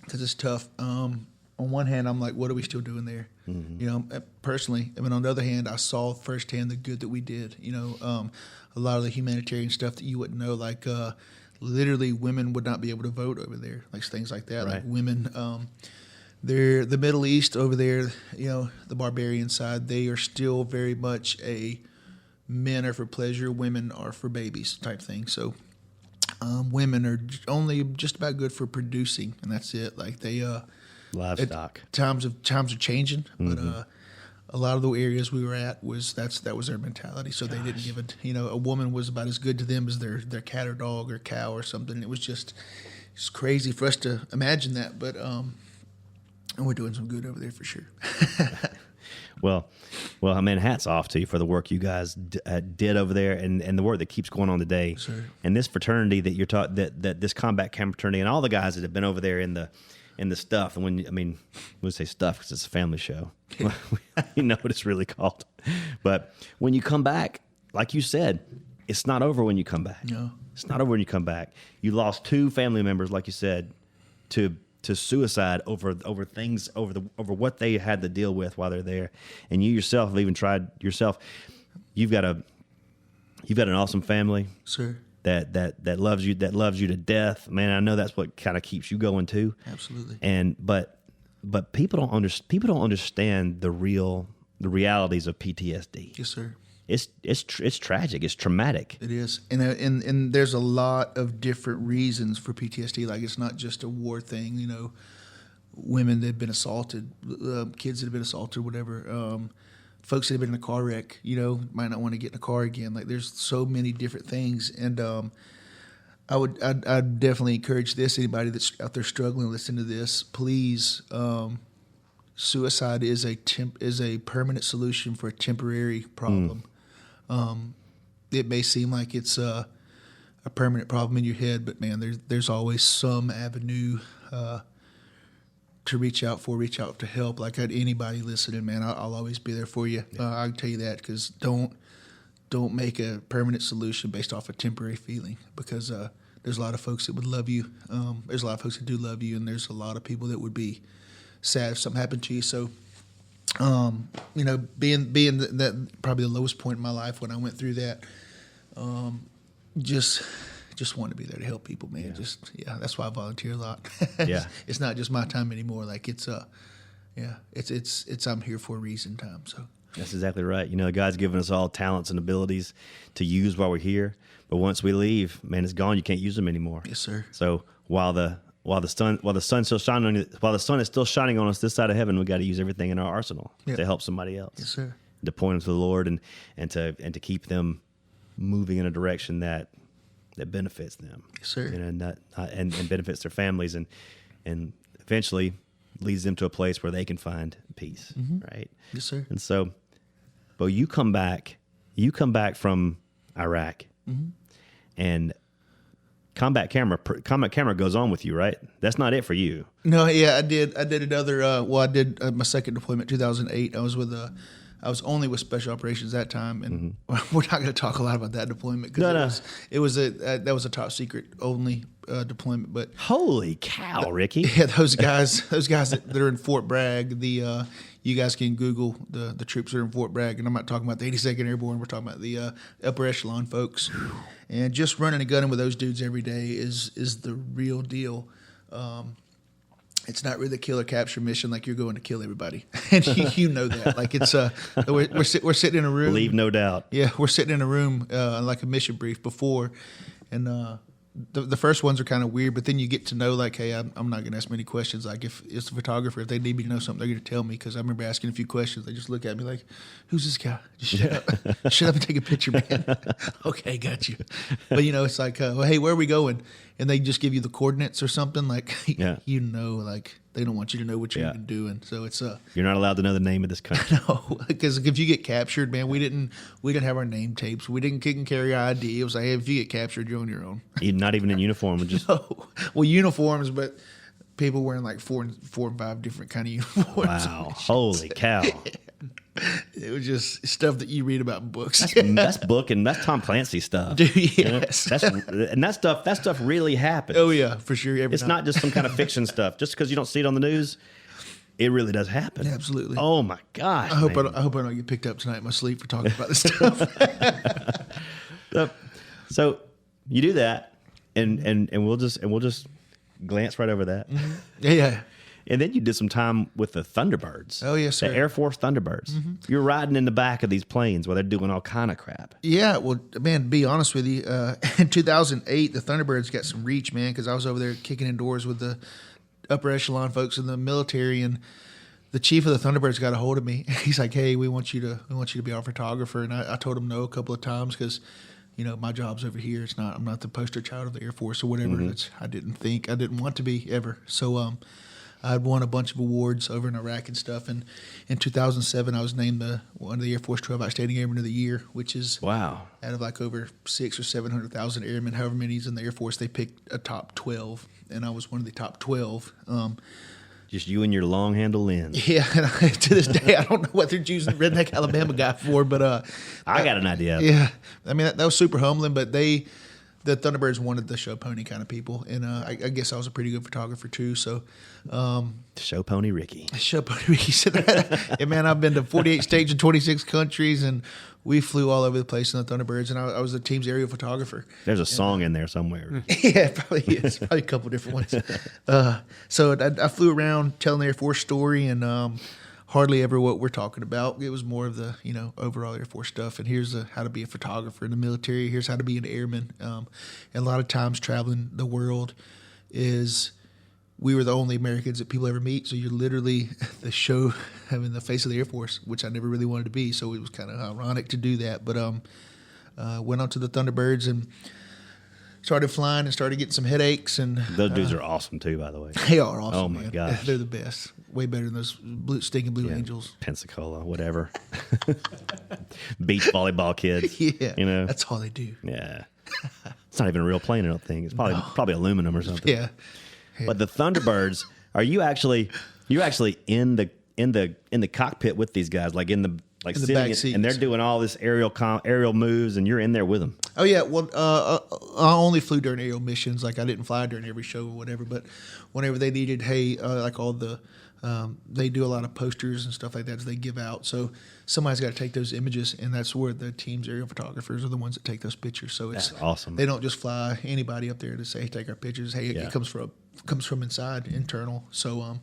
because it's tough. On one hand, I'm like, what are we still doing there? Mm-hmm. Personally. I mean, on the other hand, I saw firsthand the good that we did. A lot of the humanitarian stuff that you wouldn't know, like literally women would not be able to vote over there, like things like that. Right. Like women. They're the Middle East over there, the barbarian side, they are still very much men are for pleasure, women are for babies type thing. So women are only just about good for producing, and that's it. Like they livestock. Times are changing, Mm-hmm. but a lot of the areas we were at that was their mentality. So They didn't give it. A woman was about as good to them as their cat or dog or cow or something. It was just crazy for us to imagine that, but. And we're doing some good over there for sure. Well, I mean, hats off to you for the work you guys did over there, and the work that keeps going on today. Sure. And this fraternity that you're taught, that this combat camp fraternity, and all the guys that have been over there in the stuff. And we say stuff because it's a family show. You know what it's really called. But when you come back, like you said, it's not over when you come back. No, it's not over when you come back. You lost 2 family members, like you said, to suicide over things over what they had to deal with while they're there, and you yourself have even tried yourself. You've got an awesome family, sir, that loves you to death, man. I know that's what kind of keeps you going too. Absolutely. But people don't understand the realities of PTSD. Yes, sir. It's tragic. It's traumatic. It is, and there's a lot of different reasons for PTSD. Like it's not just a war thing. Women that have been assaulted, kids that have been assaulted, whatever. Folks that have been in a car wreck, might not want to get in a car again. Like there's so many different things, and I'd definitely encourage this. Anybody that's out there struggling, listen to this, please. Suicide is a permanent solution for a temporary problem. It may seem like it's a permanent problem in your head, but man, there's always some avenue to reach out to help. Like anybody listening, man, I'll always be there for you. I can tell you that, because don't make a permanent solution based off a temporary feeling, because there's a lot of folks that would love you. There's a lot of folks that do love you, and there's a lot of people that would be sad if something happened to you. So being that probably the lowest point in my life when I went through that, just wanted to be there to help people, man. That's why I volunteer a lot. It's not just my time anymore. Like it's I'm here for a reason time. So That's exactly right. You know, God's given us all talents and abilities to use while we're here, but once we leave, man, it's gone. You can't use them anymore. Yes, sir. So while the sun is still shining on us this side of heaven, we got to use everything in our arsenal to help somebody else. Yes, sir. To point them to the Lord and to keep them moving in a direction that benefits them. Yes, sir. And benefits their families and eventually leads them to a place where they can find peace. Right. Yes, sir. And so, but you come back from Iraq, and combat camera goes on with you, right? That's not it for you. No, yeah, I did another. I did my second deployment, 2008. I was only with Special Operations that time, and we're not going to talk a lot about that deployment because that was a top secret only deployment. But holy cow, Ricky! Yeah, those guys that are in Fort Bragg. You guys can Google the troops that are in Fort Bragg, and I'm not talking about the 82nd Airborne. We're talking about the upper echelon folks, and just running and gunning with those dudes every day is the real deal. It's not really a kill or capture mission like you're going to kill everybody, and you know that. Like it's we're sitting in a room. Leave no doubt. Yeah, we're sitting in a room like a mission brief before, and the first ones are kind of weird, but then you get to know like, hey, I'm not going to ask many questions. Like if it's a photographer, if they need me to know something, they're going to tell me because I remember asking a few questions. They just look at me like, who's this guy? Just shut up, shut up and take a picture, man. Okay, got you. But it's like, well, hey, where are we going? And they just give you the coordinates or something like, like they don't want you to know what you're even doing. So it's you're not allowed to know the name of this country. No, because if you get captured, man, we didn't have our name tapes. We didn't carry our ID. It was like, hey, if you get captured, you're on your own. You're not even in uniform. Just no. Well, uniforms, but people wearing like four and 5 different kind of uniforms. Wow, holy cow! It was just stuff that you read about in books. That's book and that's Tom Clancy stuff. Dude, yes. That stuff really happens. Oh yeah, for sure. It's not just some kind of fiction stuff. Just because you don't see it on the news, it really does happen. Yeah, absolutely. Oh my gosh! I hope I don't get picked up tonight in my sleep for talking about this stuff. So you do that, and we'll just glance right over that. Mm-hmm. Yeah. And then you did some time with the Thunderbirds. Oh, yes, sir. The Air Force Thunderbirds. You're riding in the back of these planes while they're doing all kind of crap. Yeah, well, man, to be honest with you, in 2008, the Thunderbirds got some reach, man, because I was over there kicking indoors with the upper echelon folks in the military, and the chief of the Thunderbirds got a hold of me. He's like, "Hey, we want you to be our photographer," and I told him no a couple of times because, my job's over here. I'm not the poster child of the Air Force or whatever. I didn't want to be ever. So, I had won a bunch of awards over in Iraq and stuff, and in 2007 I was named one of the Air Force 12 Outstanding Airmen of the Year, which is wow. Out of like over 600,000 or 700,000 airmen, however many is in the Air Force, they picked a top 12, and I was one of the top 12. Just you and your long handle lens. Yeah, and to this day I don't know what they're choosing the Redneck Alabama guy for, but I got an idea. Yeah, I mean that was super humbling, but the Thunderbirds wanted the show pony kind of people, and I guess I was a pretty good photographer too. So, show pony Ricky. Show pony Ricky said that. Yeah, man, I've been to 48 states and 26 countries, and we flew all over the place in the Thunderbirds, and I was the team's aerial photographer. There's a song in there somewhere. Yeah, it probably is. Probably a couple different ones. So I flew around telling the Air Force story, and hardly ever what we're talking about. It was more of the, overall Air Force stuff. And here's how to be a photographer in the military. Here's how to be an airman. And a lot of times traveling the world we were the only Americans that people ever meet. So you're literally the show having the face of the Air Force, which I never really wanted to be. So it was kind of ironic to do that. But went on to the Thunderbirds and started flying and started getting some headaches. And those dudes are awesome too, by the way. They are awesome. Oh my gosh, they're the best. Way better than those stinking Blue Angels. Pensacola, whatever. Beach volleyball kids. Yeah, that's all they do. Yeah, it's not even a real plane. I don't think it's probably aluminum or something. Yeah. But the Thunderbirds, are you actually in the cockpit with these guys, like in the sitting back seats, and they're doing all this aerial moves, and you're in there with them? Oh yeah, well, I only flew during aerial missions. Like I didn't fly during every show or whatever. But whenever they needed, like all the, they do a lot of posters and stuff like that as they give out. So somebody's got to take those images, and that's where the team's aerial photographers are the ones that take those pictures. So it's that's awesome. They don't just fly anybody up there to say, hey, take our pictures. Hey, it comes from inside, internal. So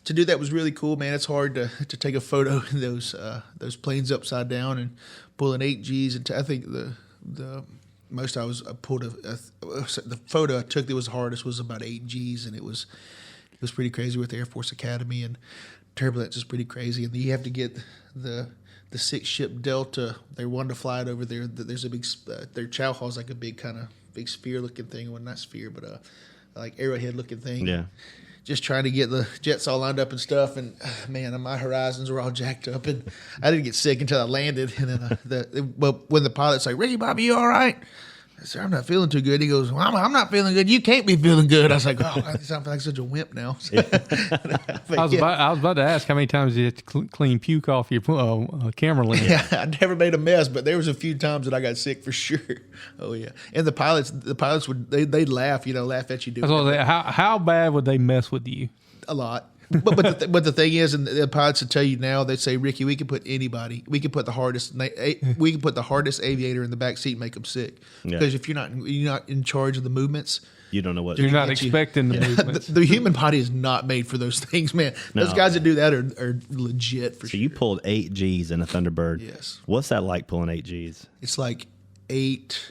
to do that was really cool, man. It's hard to take a photo in those planes upside down and pulling 8 Gs. And I think the most I pulled the photo I took that was hardest was about 8 Gs, and it was pretty crazy with the Air Force Academy, and turbulence is pretty crazy. And you have to get the 6-ship Delta. They wanted to fly it over there. There's a big their chow hall is like a big kind of big sphere looking thing. Well, not sphere, but like arrowhead looking thing. Yeah. Just trying to get the jets all lined up and stuff, and man, my horizons were all jacked up, and I didn't get sick until I landed. And then, when the pilot's like, "Ricky Bobby, you all right?" I said, "I'm not feeling too good." He goes, "Well, I'm not feeling good. You can't be feeling good." I was like, "Oh, I sound like such a wimp now." I was about to ask how many times you have to clean puke off your camera lens. Yeah, I never made a mess, but there was a few times that I got sick for sure. Oh yeah, and the pilots would they'd laugh, laugh at you doing it. How bad would they mess with you? A lot. But the thing is, and the pilots would tell you now, they'd say, "Ricky, we can put the hardest aviator in the back seat and make them sick, because if you're not in charge of the movements, you don't know what you're not expecting the movements. The human body is not made for those things, man. Those guys that do that are legit for sure." So you pulled 8 Gs in a Thunderbird. Yes. What's that like pulling 8 Gs? It's like 8.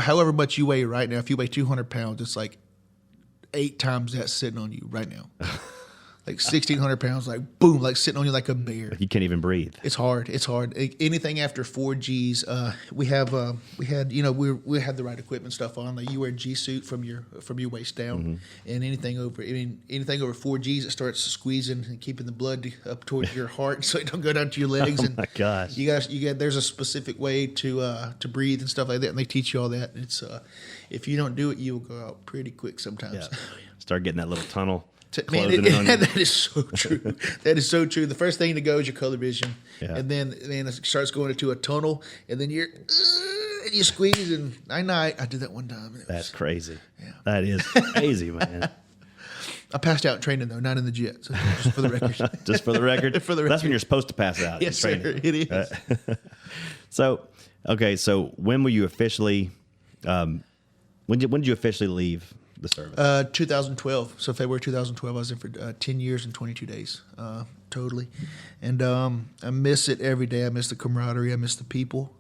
However much you weigh right now, if you weigh 200 pounds, it's like 8 times that sitting on you right now. Like 1,600 pounds, like boom, like sitting on you like a bear. You can't even breathe. It's hard. Anything after 4 Gs, we had the right equipment stuff on. Like you wear a G suit from your waist down, and anything over 4 Gs, it starts squeezing and keeping the blood up towards your heart, so it don't go down to your legs. Oh my gosh! You got. There's a specific way to breathe and stuff like that, and they teach you all that. It's if you don't do it, you will go out pretty quick sometimes. Yeah. Start getting that little tunnel. Man, that is so true. That is so true. The first thing to go is your color vision, and then it starts going into a tunnel, and then you squeeze, and I did that one time. That's crazy. Yeah. That is crazy, man. I passed out in training though, not in the jet. So just for the record. Just for the record. For the record. That's when you're supposed to pass out. Yes, sir. It is. So when were you officially? When did you officially leave the service? 2012. So February 2012, I was in for 10 years and 22 days, totally. And I miss it every day. I miss the camaraderie. I miss the people.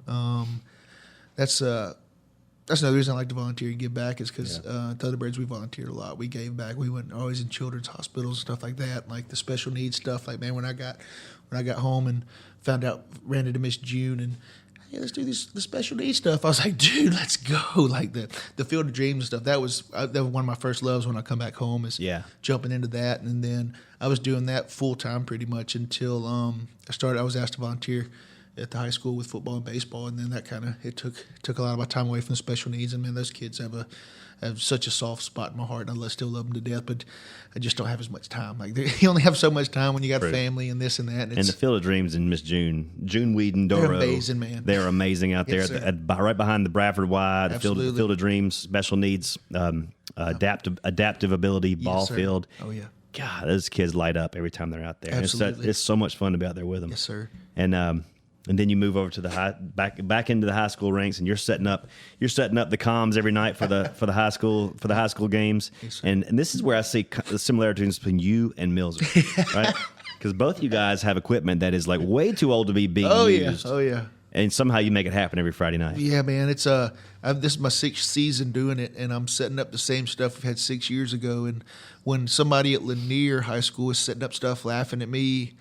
That's another reason I like to volunteer and give back, is because Thunderbirds, we volunteered a lot. We gave back. We went always in children's hospitals and stuff like that, like the special needs stuff. Like, man, when I got home and ran into Miss June and, "Yeah, let's do the special needs stuff." I was like, "Dude, let's go!" Like the Field of Dreams and stuff. That was one of my first loves when I come back home, is jumping into that. And then I was doing that full time pretty much until I was asked to volunteer at the high school with football and baseball, and then that it took a lot of my time away from the special needs. And man, those kids have such a soft spot in my heart, and I still love them to death, but I just don't have as much time. Like, you only have so much time when you got family and this and that. And the Field of Dreams and Miss June Whedon, Doro. They're amazing, man. They're amazing out there. Yes, right behind the Bradford Y, the Absolutely. Field of Dreams, special needs, adaptive ability, ball sir. field. Oh, yeah. God, those kids light up every time they're out there. Absolutely. It's so much fun to be out there with them. Yes, sir. And then you move over to the back into the high school ranks, and you're setting up the comms every night for the high school games. Yes, and this is where I see the similarities between you and Millzer, right? Because both of you guys have equipment that is like way too old to be being used. Oh yeah. And somehow you make it happen every Friday night. Yeah, man. It's this is my 6th season doing it, and I'm setting up the same stuff we had 6 years ago. And when somebody at Lanier High School was setting up stuff, laughing at me,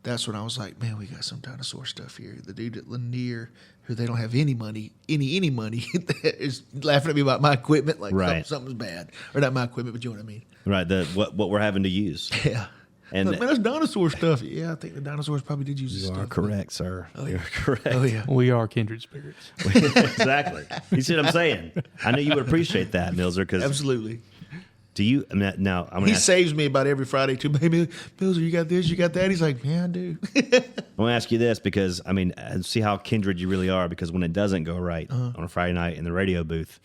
that's when I was like, man, we got some dinosaur stuff here. The dude at Lanier, who they don't have any money, is laughing at me about my equipment, like something's bad. Or not my equipment, but you know what I mean. Right, what we're having to use. Yeah. And man, that's dinosaur stuff. Yeah, I think the dinosaurs probably did use this stuff. You are correct, sir. Oh, yeah. You're correct. Oh, yeah. We are kindred spirits. Exactly. You see what I'm saying? I know you would appreciate that, Millzer, because Absolutely. do you now? I'm He gonna saves me about every Friday too. Baby, Millzer, you got this, you got that. He's like, man, I do. I'm going to ask you this because, see how kindred you really are, because when it doesn't go right on a Friday night in the radio booth,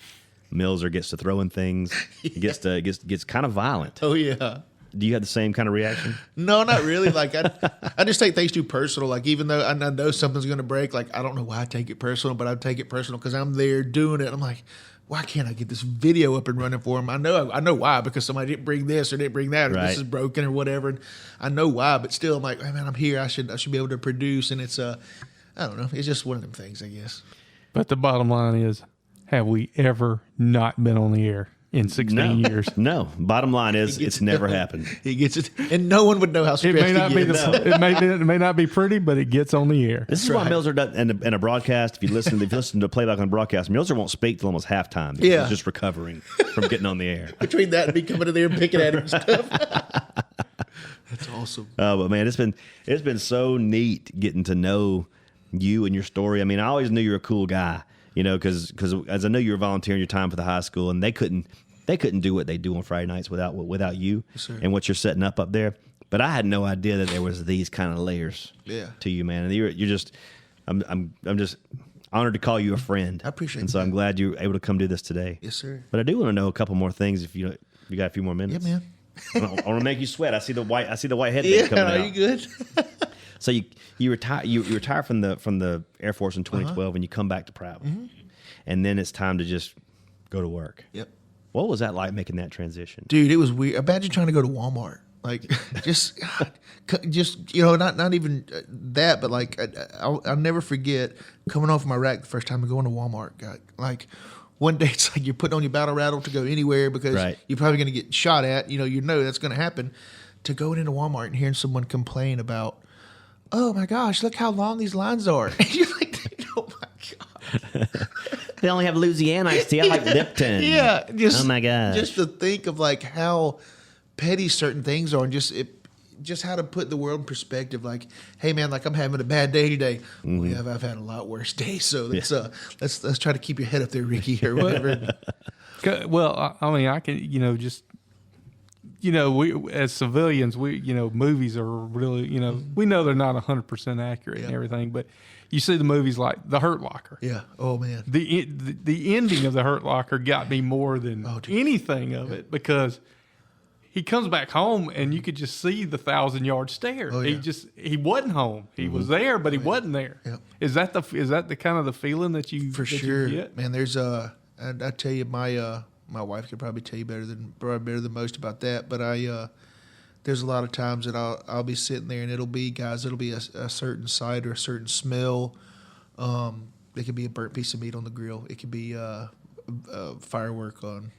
Millzer gets to throwing things. He gets kind of violent. Oh, yeah. Do you have the same kind of reaction? No, not really. Like, I just take things too personal. Like, even though I know something's going to break, like, I don't know why I take it personal, but I take it personal because I'm there doing it. I'm like, why can't I get this video up and running for them? I know why, because somebody didn't bring this or didn't bring that, or Right. this is broken or whatever. And I know why, but still, I'm like, hey, man, I'm here. I should be able to produce. And it's I don't know. It's just one of them things, I guess. But the bottom line is, have we ever not been on the air in 16 years? No. Bottom line is, it's never happened. He gets it, and no one would know how It stressed may not he be gets. it may not be pretty, but it gets on the air. This is why Millzer does in a broadcast. If you listen to playback on a broadcast, Millzer won't speak till almost halftime. Because Yeah. he's just recovering from getting on the air. Between that and me coming in there and picking at him and stuff. That's awesome. But man, it's been so neat getting to know you and your story. I mean, I always knew you were a cool guy, because as I know you were volunteering your time for the high school, and they couldn't do what they do on Friday nights without you and what you're setting up there. But I had no idea that there was these kind of layers to you, man. And you're just, I'm just honored to call you a friend. I appreciate And so that. I'm glad you were able to come do this today. Yes, sir. But I do want to know a couple more things if you got a few more minutes. Yeah, man. I want to make you sweat. I see the white headband Yeah, coming out. are you good? So you retire from the Air Force in 2012, and you come back to Prattville, and then it's time to just go to work. Yep. What was that like making that transition? Dude, it was weird. Imagine trying to go to Walmart. Like, just not even that, but like, I'll never forget coming off my rack the first time and going to Walmart. Like, one day it's like you're putting on your battle rattle to go anywhere because Right. you're probably going to get shot at. You know that's going to happen. To going into Walmart and hearing someone complain about, oh my gosh, look how long these lines are. And you're like, dude, oh my God. They only have Louisiana iced tea. I like Lipton. Yeah. Oh my gosh. Just to think of like how petty certain things are, and just how to put the world in perspective. Like, hey man, like I'm having a bad day today. Well, yeah, I've had a lot worse days. So let's try to keep your head up there, Ricky, or whatever. Well, I mean, I can, just, we as civilians, movies are really, we know they're not 100% accurate and everything, but you see the movies like The Hurt Locker. Yeah. Oh man. The ending of The Hurt Locker got me more than anything of it, because he comes back home and you could just see the 1,000-yard stare. Oh, yeah. He wasn't home. He was there, but he wasn't there. Yep. Is that the kind of the feeling that you For that sure, you get? man. There's I tell you, my wife could probably tell you better than most about that. But there's a lot of times that I'll be sitting there and it'll be a certain sight or a certain smell. It could be a burnt piece of meat on the grill. It could be a firework on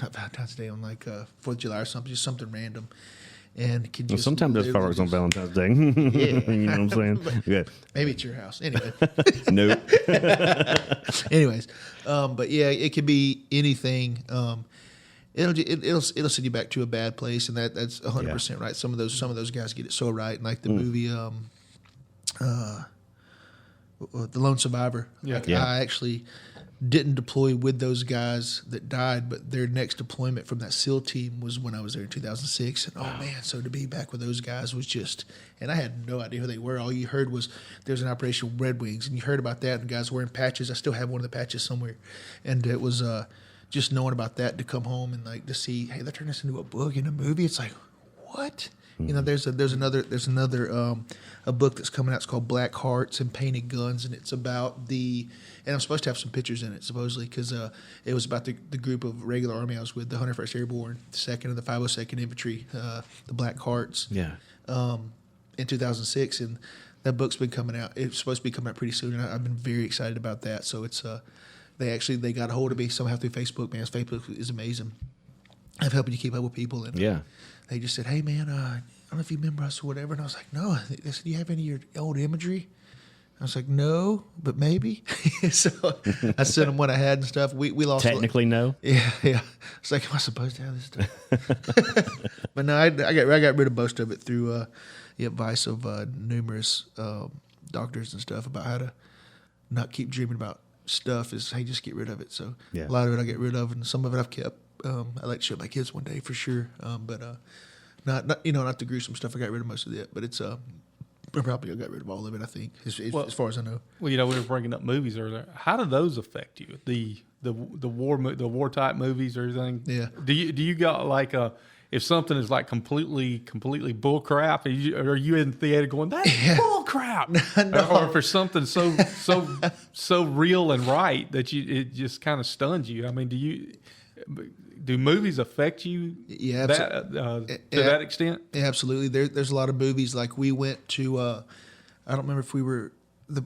not Valentine's Day, on like 4th of July or something, just something random. And it can just sometimes there's literally fireworks on Valentine's Day. Yeah. You know what I'm saying? Good. Maybe it's your house. Anyway. Nope. Anyways, but yeah, it could be anything. It'll send you back to a bad place, and that's 100% right. Some of those guys get it so right, and like the movie, The Lone Survivor. Yeah. Like, I actually didn't deploy with those guys that died, but their next deployment from that SEAL team was when I was there in 2006. And oh man, so to be back with those guys was just, and I had no idea who they were. All you heard was there's an Operation Red Wings, and you heard about that, and guys wearing patches. I still have one of the patches somewhere, and it was just knowing about that, to come home and like to see, hey, they turned this into a book and a movie. It's like, what? You know, there's another a book that's coming out. It's called Black Hearts and Painted Guns, and it's about and I'm supposed to have some pictures in it supposedly, because it was about the group of regular Army I was with, the 101st Airborne, the 2nd and the 502nd Infantry, the Black Hearts. Yeah. In 2006, and that book's been coming out. It's supposed to be coming out pretty soon, and I've been very excited about that. So it's they got a hold of me somehow through Facebook. Man, Facebook is amazing. I've helped you keep up with people, and they just said, "Hey, man, I don't know if you remember us or whatever." And I was like, "No." They said, "Do you have any of your old imagery?" I was like, "No, but maybe." So I sent them what I had and stuff. We lost. Technically, no. Yeah. It's like, am I supposed to have this stuff? But no, I got rid of most of it through the advice of numerous doctors and stuff about how to not keep dreaming about stuff. Is, hey, just get rid of it. So a lot of it I get rid of, and some of it I've kept. I like to show my kids one day for sure, but not the gruesome stuff. I got rid of most of it, but it's probably I got rid of all of it. I think as far as I know. Well, we were bringing up movies earlier. How do those affect you? The war type movies or anything? Yeah. Do you got like if something is like completely bull crap, are you in the theater going, that's bull crap? No. Or if there's something so real and right that it just kind of stuns you. I mean, do movies affect you Yeah, to that extent? Yeah, absolutely. There's a lot of movies. Like we went to, I don't remember if it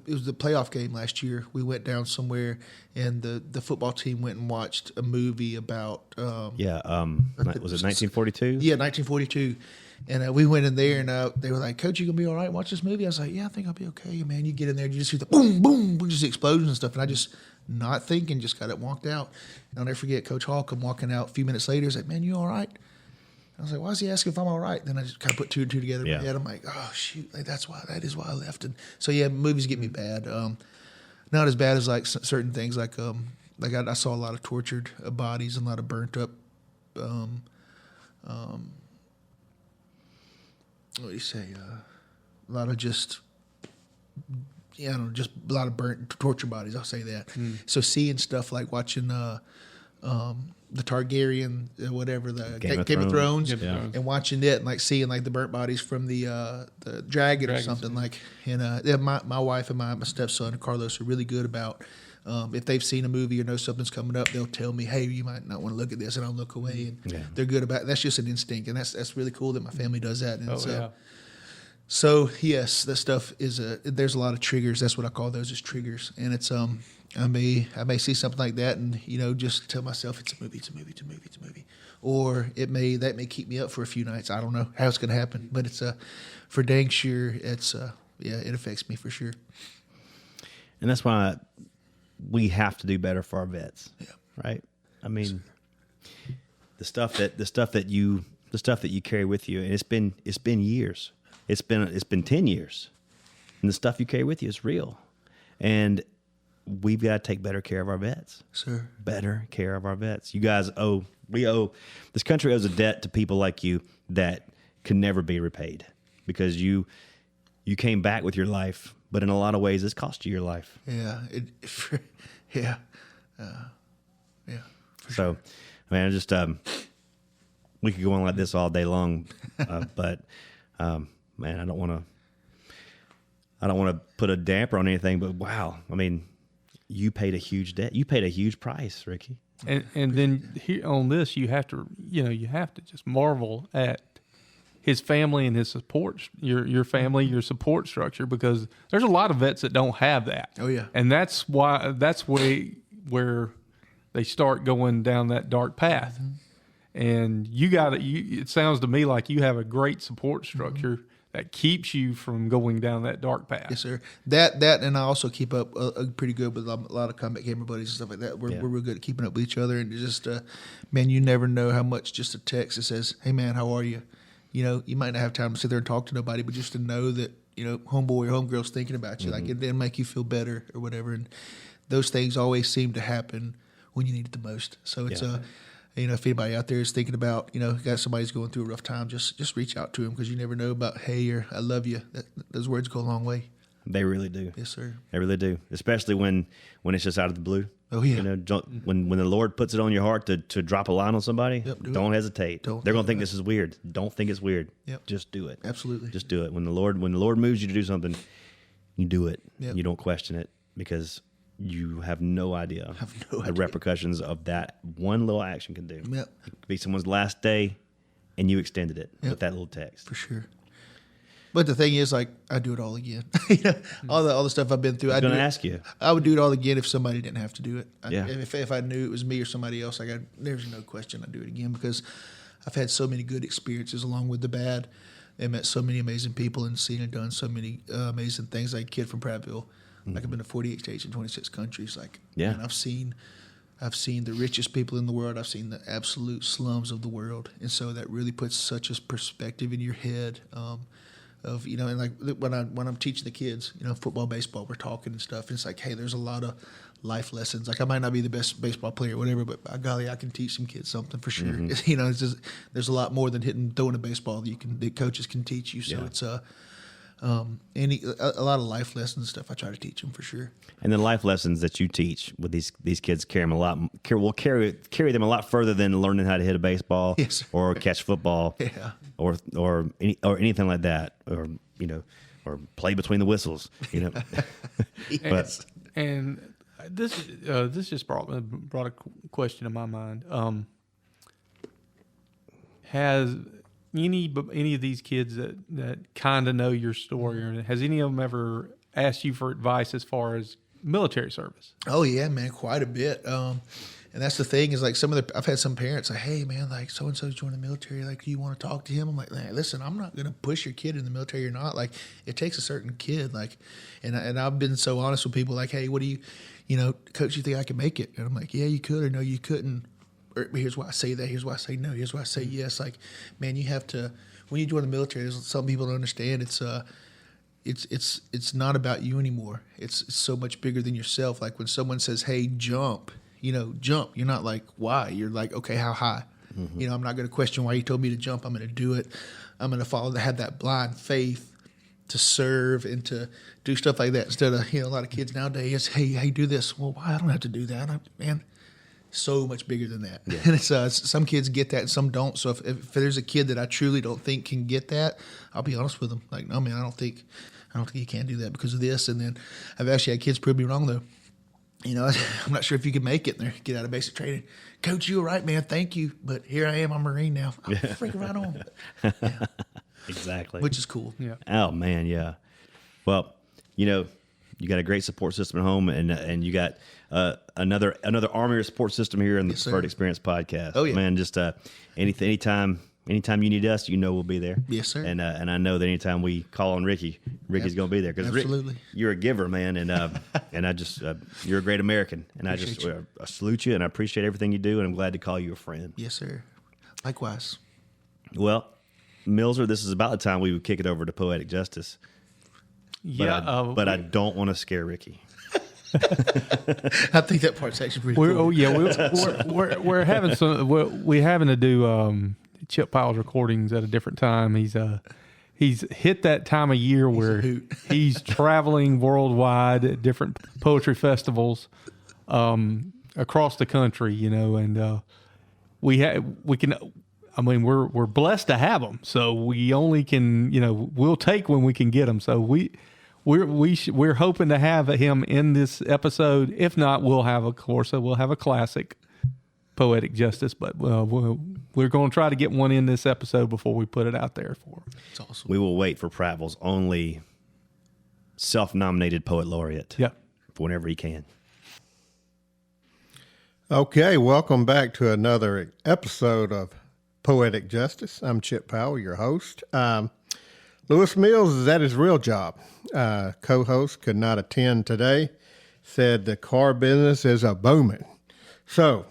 was the playoff game last year. We went down somewhere, and the football team went and watched a movie about. Was it 1942? Yeah, 1942. And we went in there, and they were like, "Coach, you gonna be all right? Watch this movie." I was like, "Yeah, I think I'll be okay, man." You get in there, you just hear the boom, boom, just the explosions and stuff, and I just not thinking, just got it walked out. And I'll never forget, Coach Hall come walking out a few minutes later. He's like, "Man, you all right?" I was like, why is he asking if I'm all right? Then I just kind of put two and two together in my head. I'm like, oh, shoot, like, that is why I left. And so, yeah, movies get me bad. Not as bad as, like, certain things. Like I saw a lot of tortured bodies and a lot of burnt up, what do you say? A lot of just, just a lot of burnt, tortured bodies. I'll say that. So seeing stuff like watching the Targaryen, whatever, the Game of Thrones, and watching it and like seeing like the burnt bodies from the dragon or something like. And my wife and my stepson Carlos are really good about if they've seen a movie or know something's coming up, they'll tell me, "Hey, you might not want to look at this," and I'll look away. And they're good about it. That's just an instinct, and that's really cool that my family does that. And so yes, that stuff is there's a lot of triggers. That's what I call those, is triggers. And it's I may see something like that and just tell myself it's a movie, or that may keep me up for a few nights. I don't know how it's going to happen, but it's for dang sure it's it affects me for sure. And that's why we have to do better for our vets. Yeah. Right. I mean, the stuff that you carry with you, and it's been years. It's been 10 years, and the stuff you carry with you is real, and we've got to take better care of our vets. Sir. Better care of our vets. You guys this country owes a debt to people like you that can never be repaid, because you came back with your life, but in a lot of ways it's cost you your life. Yeah. So, man, I just we could go on like this all day long, but man, I don't want to put a damper on anything, but wow, I mean, you paid a huge debt. You paid a huge price, Ricky. And then here on this, you have to just marvel at his family and his support, your family, your support structure, because there's a lot of vets that don't have that. Oh yeah. And that's where they start going down that dark path. Mm-hmm. And it sounds to me like you have a great support structure that keeps you from going down that dark path. Yes, sir. That and I also keep up pretty good with a lot of combat gamer buddies and stuff like that. We're real good at keeping up with each other, and just man, you never know how much just a text that says, "Hey man, how are you?" You might not have time to sit there and talk to nobody, but just to know that homeboy or homegirl's thinking about you, like it'll make you feel better or whatever. And those things always seem to happen when you need it the most. So it's if anybody out there is thinking about, got somebody's going through a rough time, just reach out to them, because you never know about "hey" or "I love you." Those words go a long way. They really do. Yes, sir. They really do, especially when it's just out of the blue. Oh yeah. When the Lord puts it on your heart to drop a line on somebody, don't hesitate. They're going to think this is weird. Don't think it's weird. Yep. Just do it. Absolutely. Just do it. When the Lord moves you to do something, you do it. Yep. You don't question it, because you have no idea the repercussions of that one little action can do. Yep. It could be someone's last day, and you extended it with that little text. For sure. But the thing is, like, I do it all again. All the stuff I've been through. I was going to ask you. I would do it all again if somebody didn't have to do it. Yeah. If I knew it was me or somebody else, there's no question I'd do it again, because I've had so many good experiences along with the bad, and met so many amazing people, and seen and done so many amazing things. Like a kid from Prattville. Like, I've been to 48 states and 26 countries. Like, and I've seen the richest people in the world. I've seen the absolute slums of the world, and so that really puts such a perspective in your head. Of and like when I'm teaching the kids, football, baseball, we're talking and stuff. And it's like, hey, there's a lot of life lessons. Like, I might not be the best baseball player or whatever, but by golly, I can teach some kids something for sure. It's just, there's a lot more than throwing a baseball that coaches can teach you. So it's A lot of life lessons and stuff I try to teach them for sure. And the life lessons that you teach with these kids carry them a lot. Will carry them a lot further than learning how to hit a baseball, yes, or catch football, or anything like that, or or play between the whistles, Yes. And this just brought a question to my mind. Has any of these kids that kind of know your story, or has any of them ever asked you for advice as far as military service? Oh yeah, man, quite a bit. And that's the thing is, like, I've had some parents say, "Hey, man, like so and so's joined the military. Like, do you want to talk to him?" I'm like, "Listen, I'm not gonna push your kid in the military or not. Like, it takes a certain kid. Like, and I've been so honest with people. Like, hey, what do you, coach, you think I can make it?" And I'm like, "Yeah, you could, or no, you couldn't. Or here's why I say that. Here's why I say no. Here's why I say yes. Like, man, you have to. When you join the military, there's some people don't understand. It's not about you anymore. It's so much bigger than yourself. Like when someone says, "Hey, jump," jump. You're not like, why? You're like, okay, how high? Mm-hmm. I'm not going to question why you told me to jump. I'm going to do it. I'm going to have that blind faith to serve and to do stuff like that instead of, a lot of kids nowadays, hey, do this. Well, why? I don't have to do that. Man, so much bigger than that. Yeah. And it's some kids get that and some don't. So if there's a kid that I truly don't think can get that, I'll be honest with them. Like, no, man, I don't think you can do that because of this. And then I've actually had kids prove me wrong, though. I'm not sure if you can make it in there, get out of basic training. Coach, you were right, man. Thank you. But here I am. I'm a Marine now. I'm freaking right on. Yeah. Exactly. Which is cool. Yeah. Oh, man, yeah. Well, you got a great support system at home, and you got another arm of your support system here in the Preferred Experience podcast. Oh, yeah. Man, just anytime you need us, we'll be there. Yes, sir. And I know that anytime we call on Ricky's going to be there. Absolutely. You're a giver, man, and I just you're a great American, and I salute you, and I appreciate everything you do, and I'm glad to call you a friend. Yes, sir. Likewise. Well, Millzer, this is about the time we would kick it over to Poetic Justice. But I don't want to scare Ricky. I think that part's actually pretty cool. Oh yeah, we're having we're having to do Chip Powell's recordings at a different time. He's hit that time of year where he's traveling worldwide at different poetry festivals across the country. And we're blessed to have them. So we only can we'll take when we can get them. So we're hoping to have him in this episode. If not, we'll have a classic Poetic Justice, but we're going to try to get one in this episode before we put it out there for him. It's awesome. We will wait for Prattville's only self-nominated poet laureate. Yeah, whenever he can. Okay, welcome back to another episode of Poetic Justice. I'm Chip Powell, your host. Lewis Mills is at his real job. Co-host could not attend today. Said the car business is a booming. So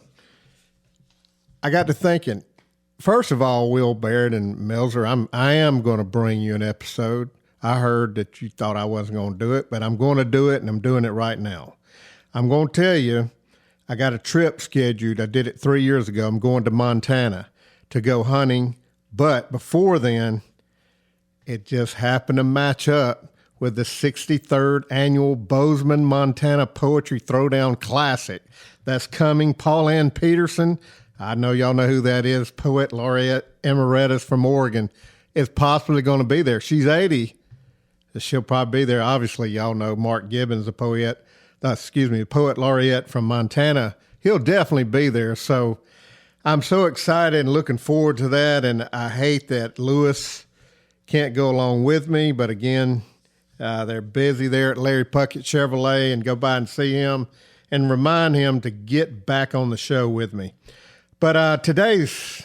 I got to thinking, first of all, Will, Barrett, and Millzer, I am going to bring you an episode. I heard that you thought I wasn't going to do it, but I'm going to do it, and I'm doing it right now. I'm going to tell you, I got a trip scheduled. I did it 3 years ago. I'm going to Montana to go hunting, but before then, it just happened to match up with the 63rd annual Bozeman, Montana Poetry Throwdown Classic. That's coming. Paul Ann Peterson, I know y'all know who that is, Poet Laureate Emeritus from Oregon, is possibly going to be there. She's 80. She'll probably be there. Obviously, y'all know Mark Gibbons, the Poet Laureate from Montana. He'll definitely be there. So I'm so excited and looking forward to that. And I hate that Lewis can't go along with me. But again, they're busy there at Larry Puckett Chevrolet, and go by and see him and remind him to get back on the show with me. But today's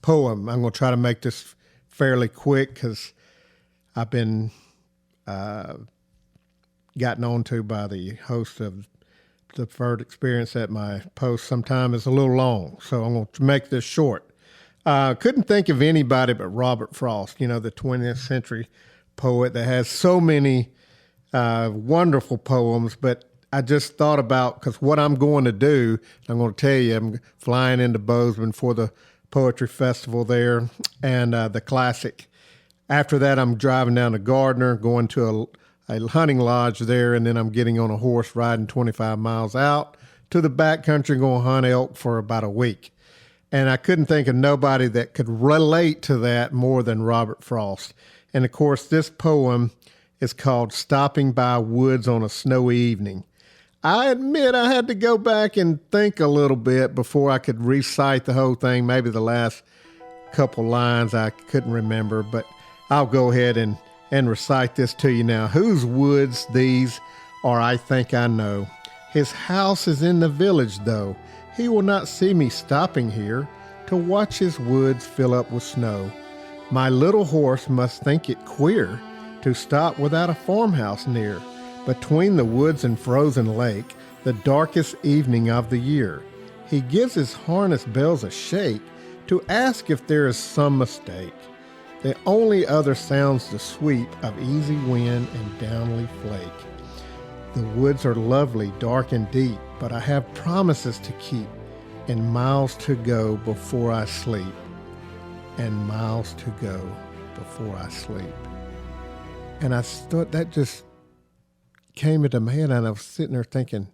poem, I'm going to try to make this fairly quick because I've been gotten on to by the host of the Preferred Experience that my post sometimes is a little long. So I'm going to make this short. Couldn't think of anybody but Robert Frost, the 20th century poet that has so many wonderful poems, but I just thought about, because what I'm going to do, I'm going to tell you, I'm flying into Bozeman for the poetry festival there and the classic. After that, I'm driving down to Gardner, going to a hunting lodge there, and then I'm getting on a horse riding 25 miles out to the backcountry and going hunt elk for about a week. And I couldn't think of nobody that could relate to that more than Robert Frost. And, of course, this poem is called Stopping by Woods on a Snowy Evening. I admit I had to go back and think a little bit before I could recite the whole thing. Maybe the last couple lines I couldn't remember, but I'll go ahead and recite this to you now. Whose woods these are, I think I know. His house is in the village, though. He will not see me stopping here to watch his woods fill up with snow. My little horse must think it queer to stop without a farmhouse near, between the woods and frozen lake, the darkest evening of the year. He gives his harness bells a shake to ask if there is some mistake. The only other sounds the sweep of easy wind and downly flake. The woods are lovely, dark and deep, but I have promises to keep and miles to go before I sleep. And miles to go before I sleep. And I thought that just came into my head, and I was sitting there thinking,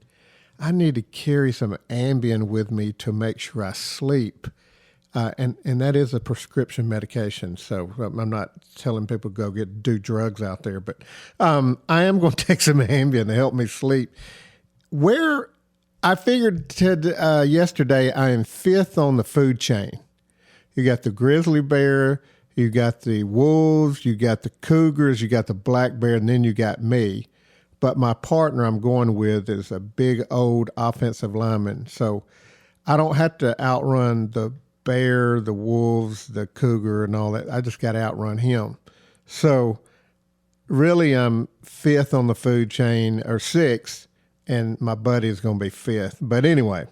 I need to carry some Ambien with me to make sure I sleep. And that is a prescription medication. So I'm not telling people to go do drugs out there, but I am going to take some Ambien to help me sleep. Where I figured yesterday I am fifth on the food chain. You got the grizzly bear, you got the wolves, you got the cougars, you got the black bear, and then you got me. But my partner I'm going with is a big old offensive lineman. So I don't have to outrun the bear, the wolves, the cougar, and all that. I just got to outrun him. So really I'm fifth on the food chain, or sixth, and my buddy is going to be fifth. But anyway,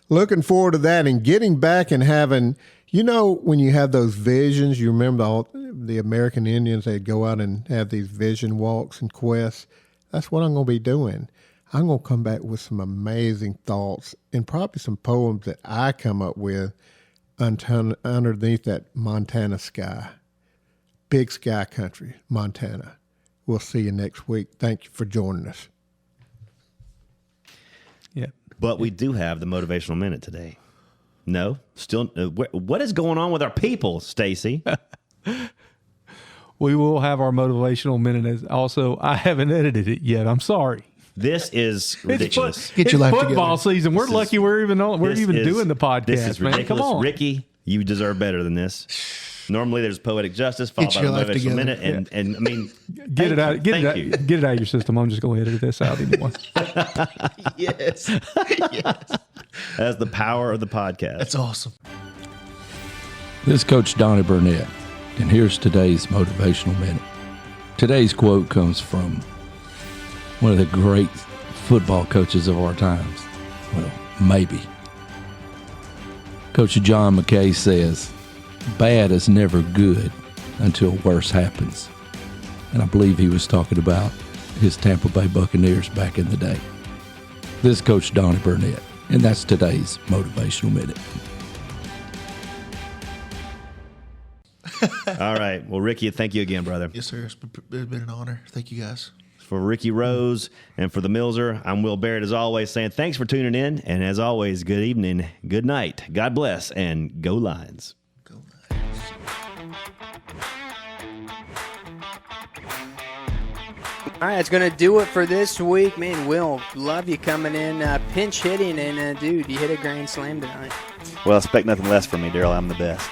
looking forward to that and getting back and having, when you have those visions, you remember the American Indians, they'd go out and have these vision walks and quests. That's what I'm going to be doing. I'm going to come back with some amazing thoughts and probably some poems that I come up with underneath that Montana sky. Big sky country, Montana. We'll see you next week. Thank you for joining us. Yeah. But we do have the Motivational Minute today. No? Still? What is going on with our people, Stacy? We will have our Motivational Minute. Also, I haven't edited it yet. I'm sorry. This is ridiculous. Get your life football together. season. We're lucky we're even doing the podcast. This is ridiculous. Man. Come on. Ricky, you deserve better than this. Normally, there's Poetic Justice, followed by the Motivational Minute, and I mean, get it out of your system. I'm just going to edit this out anyway. Yes. That's the power of the podcast. That's awesome. This is Coach Donny Burnett, and here's today's Motivational Minute. Today's quote comes from one of the great football coaches of our times. Well, maybe. Coach John McKay says, "Bad is never good until worse happens." And I believe he was talking about his Tampa Bay Buccaneers back in the day. This is Coach Donny Burnett, and that's today's Motivational Minute. All right. Well, Ricky, thank you again, brother. Yes, sir. It's been an honor. Thank you, guys. For Ricky Rose and for the Millzer, I'm Will Barrett, as always, saying thanks for tuning in. And as always, good evening, good night, God bless, and go Lions. Go Lions. All right, that's going to do it for this week. Man, Will, love you coming in, pinch hitting, and dude, you hit a grand slam tonight. Well, expect nothing less from me, Daryl. I'm the best.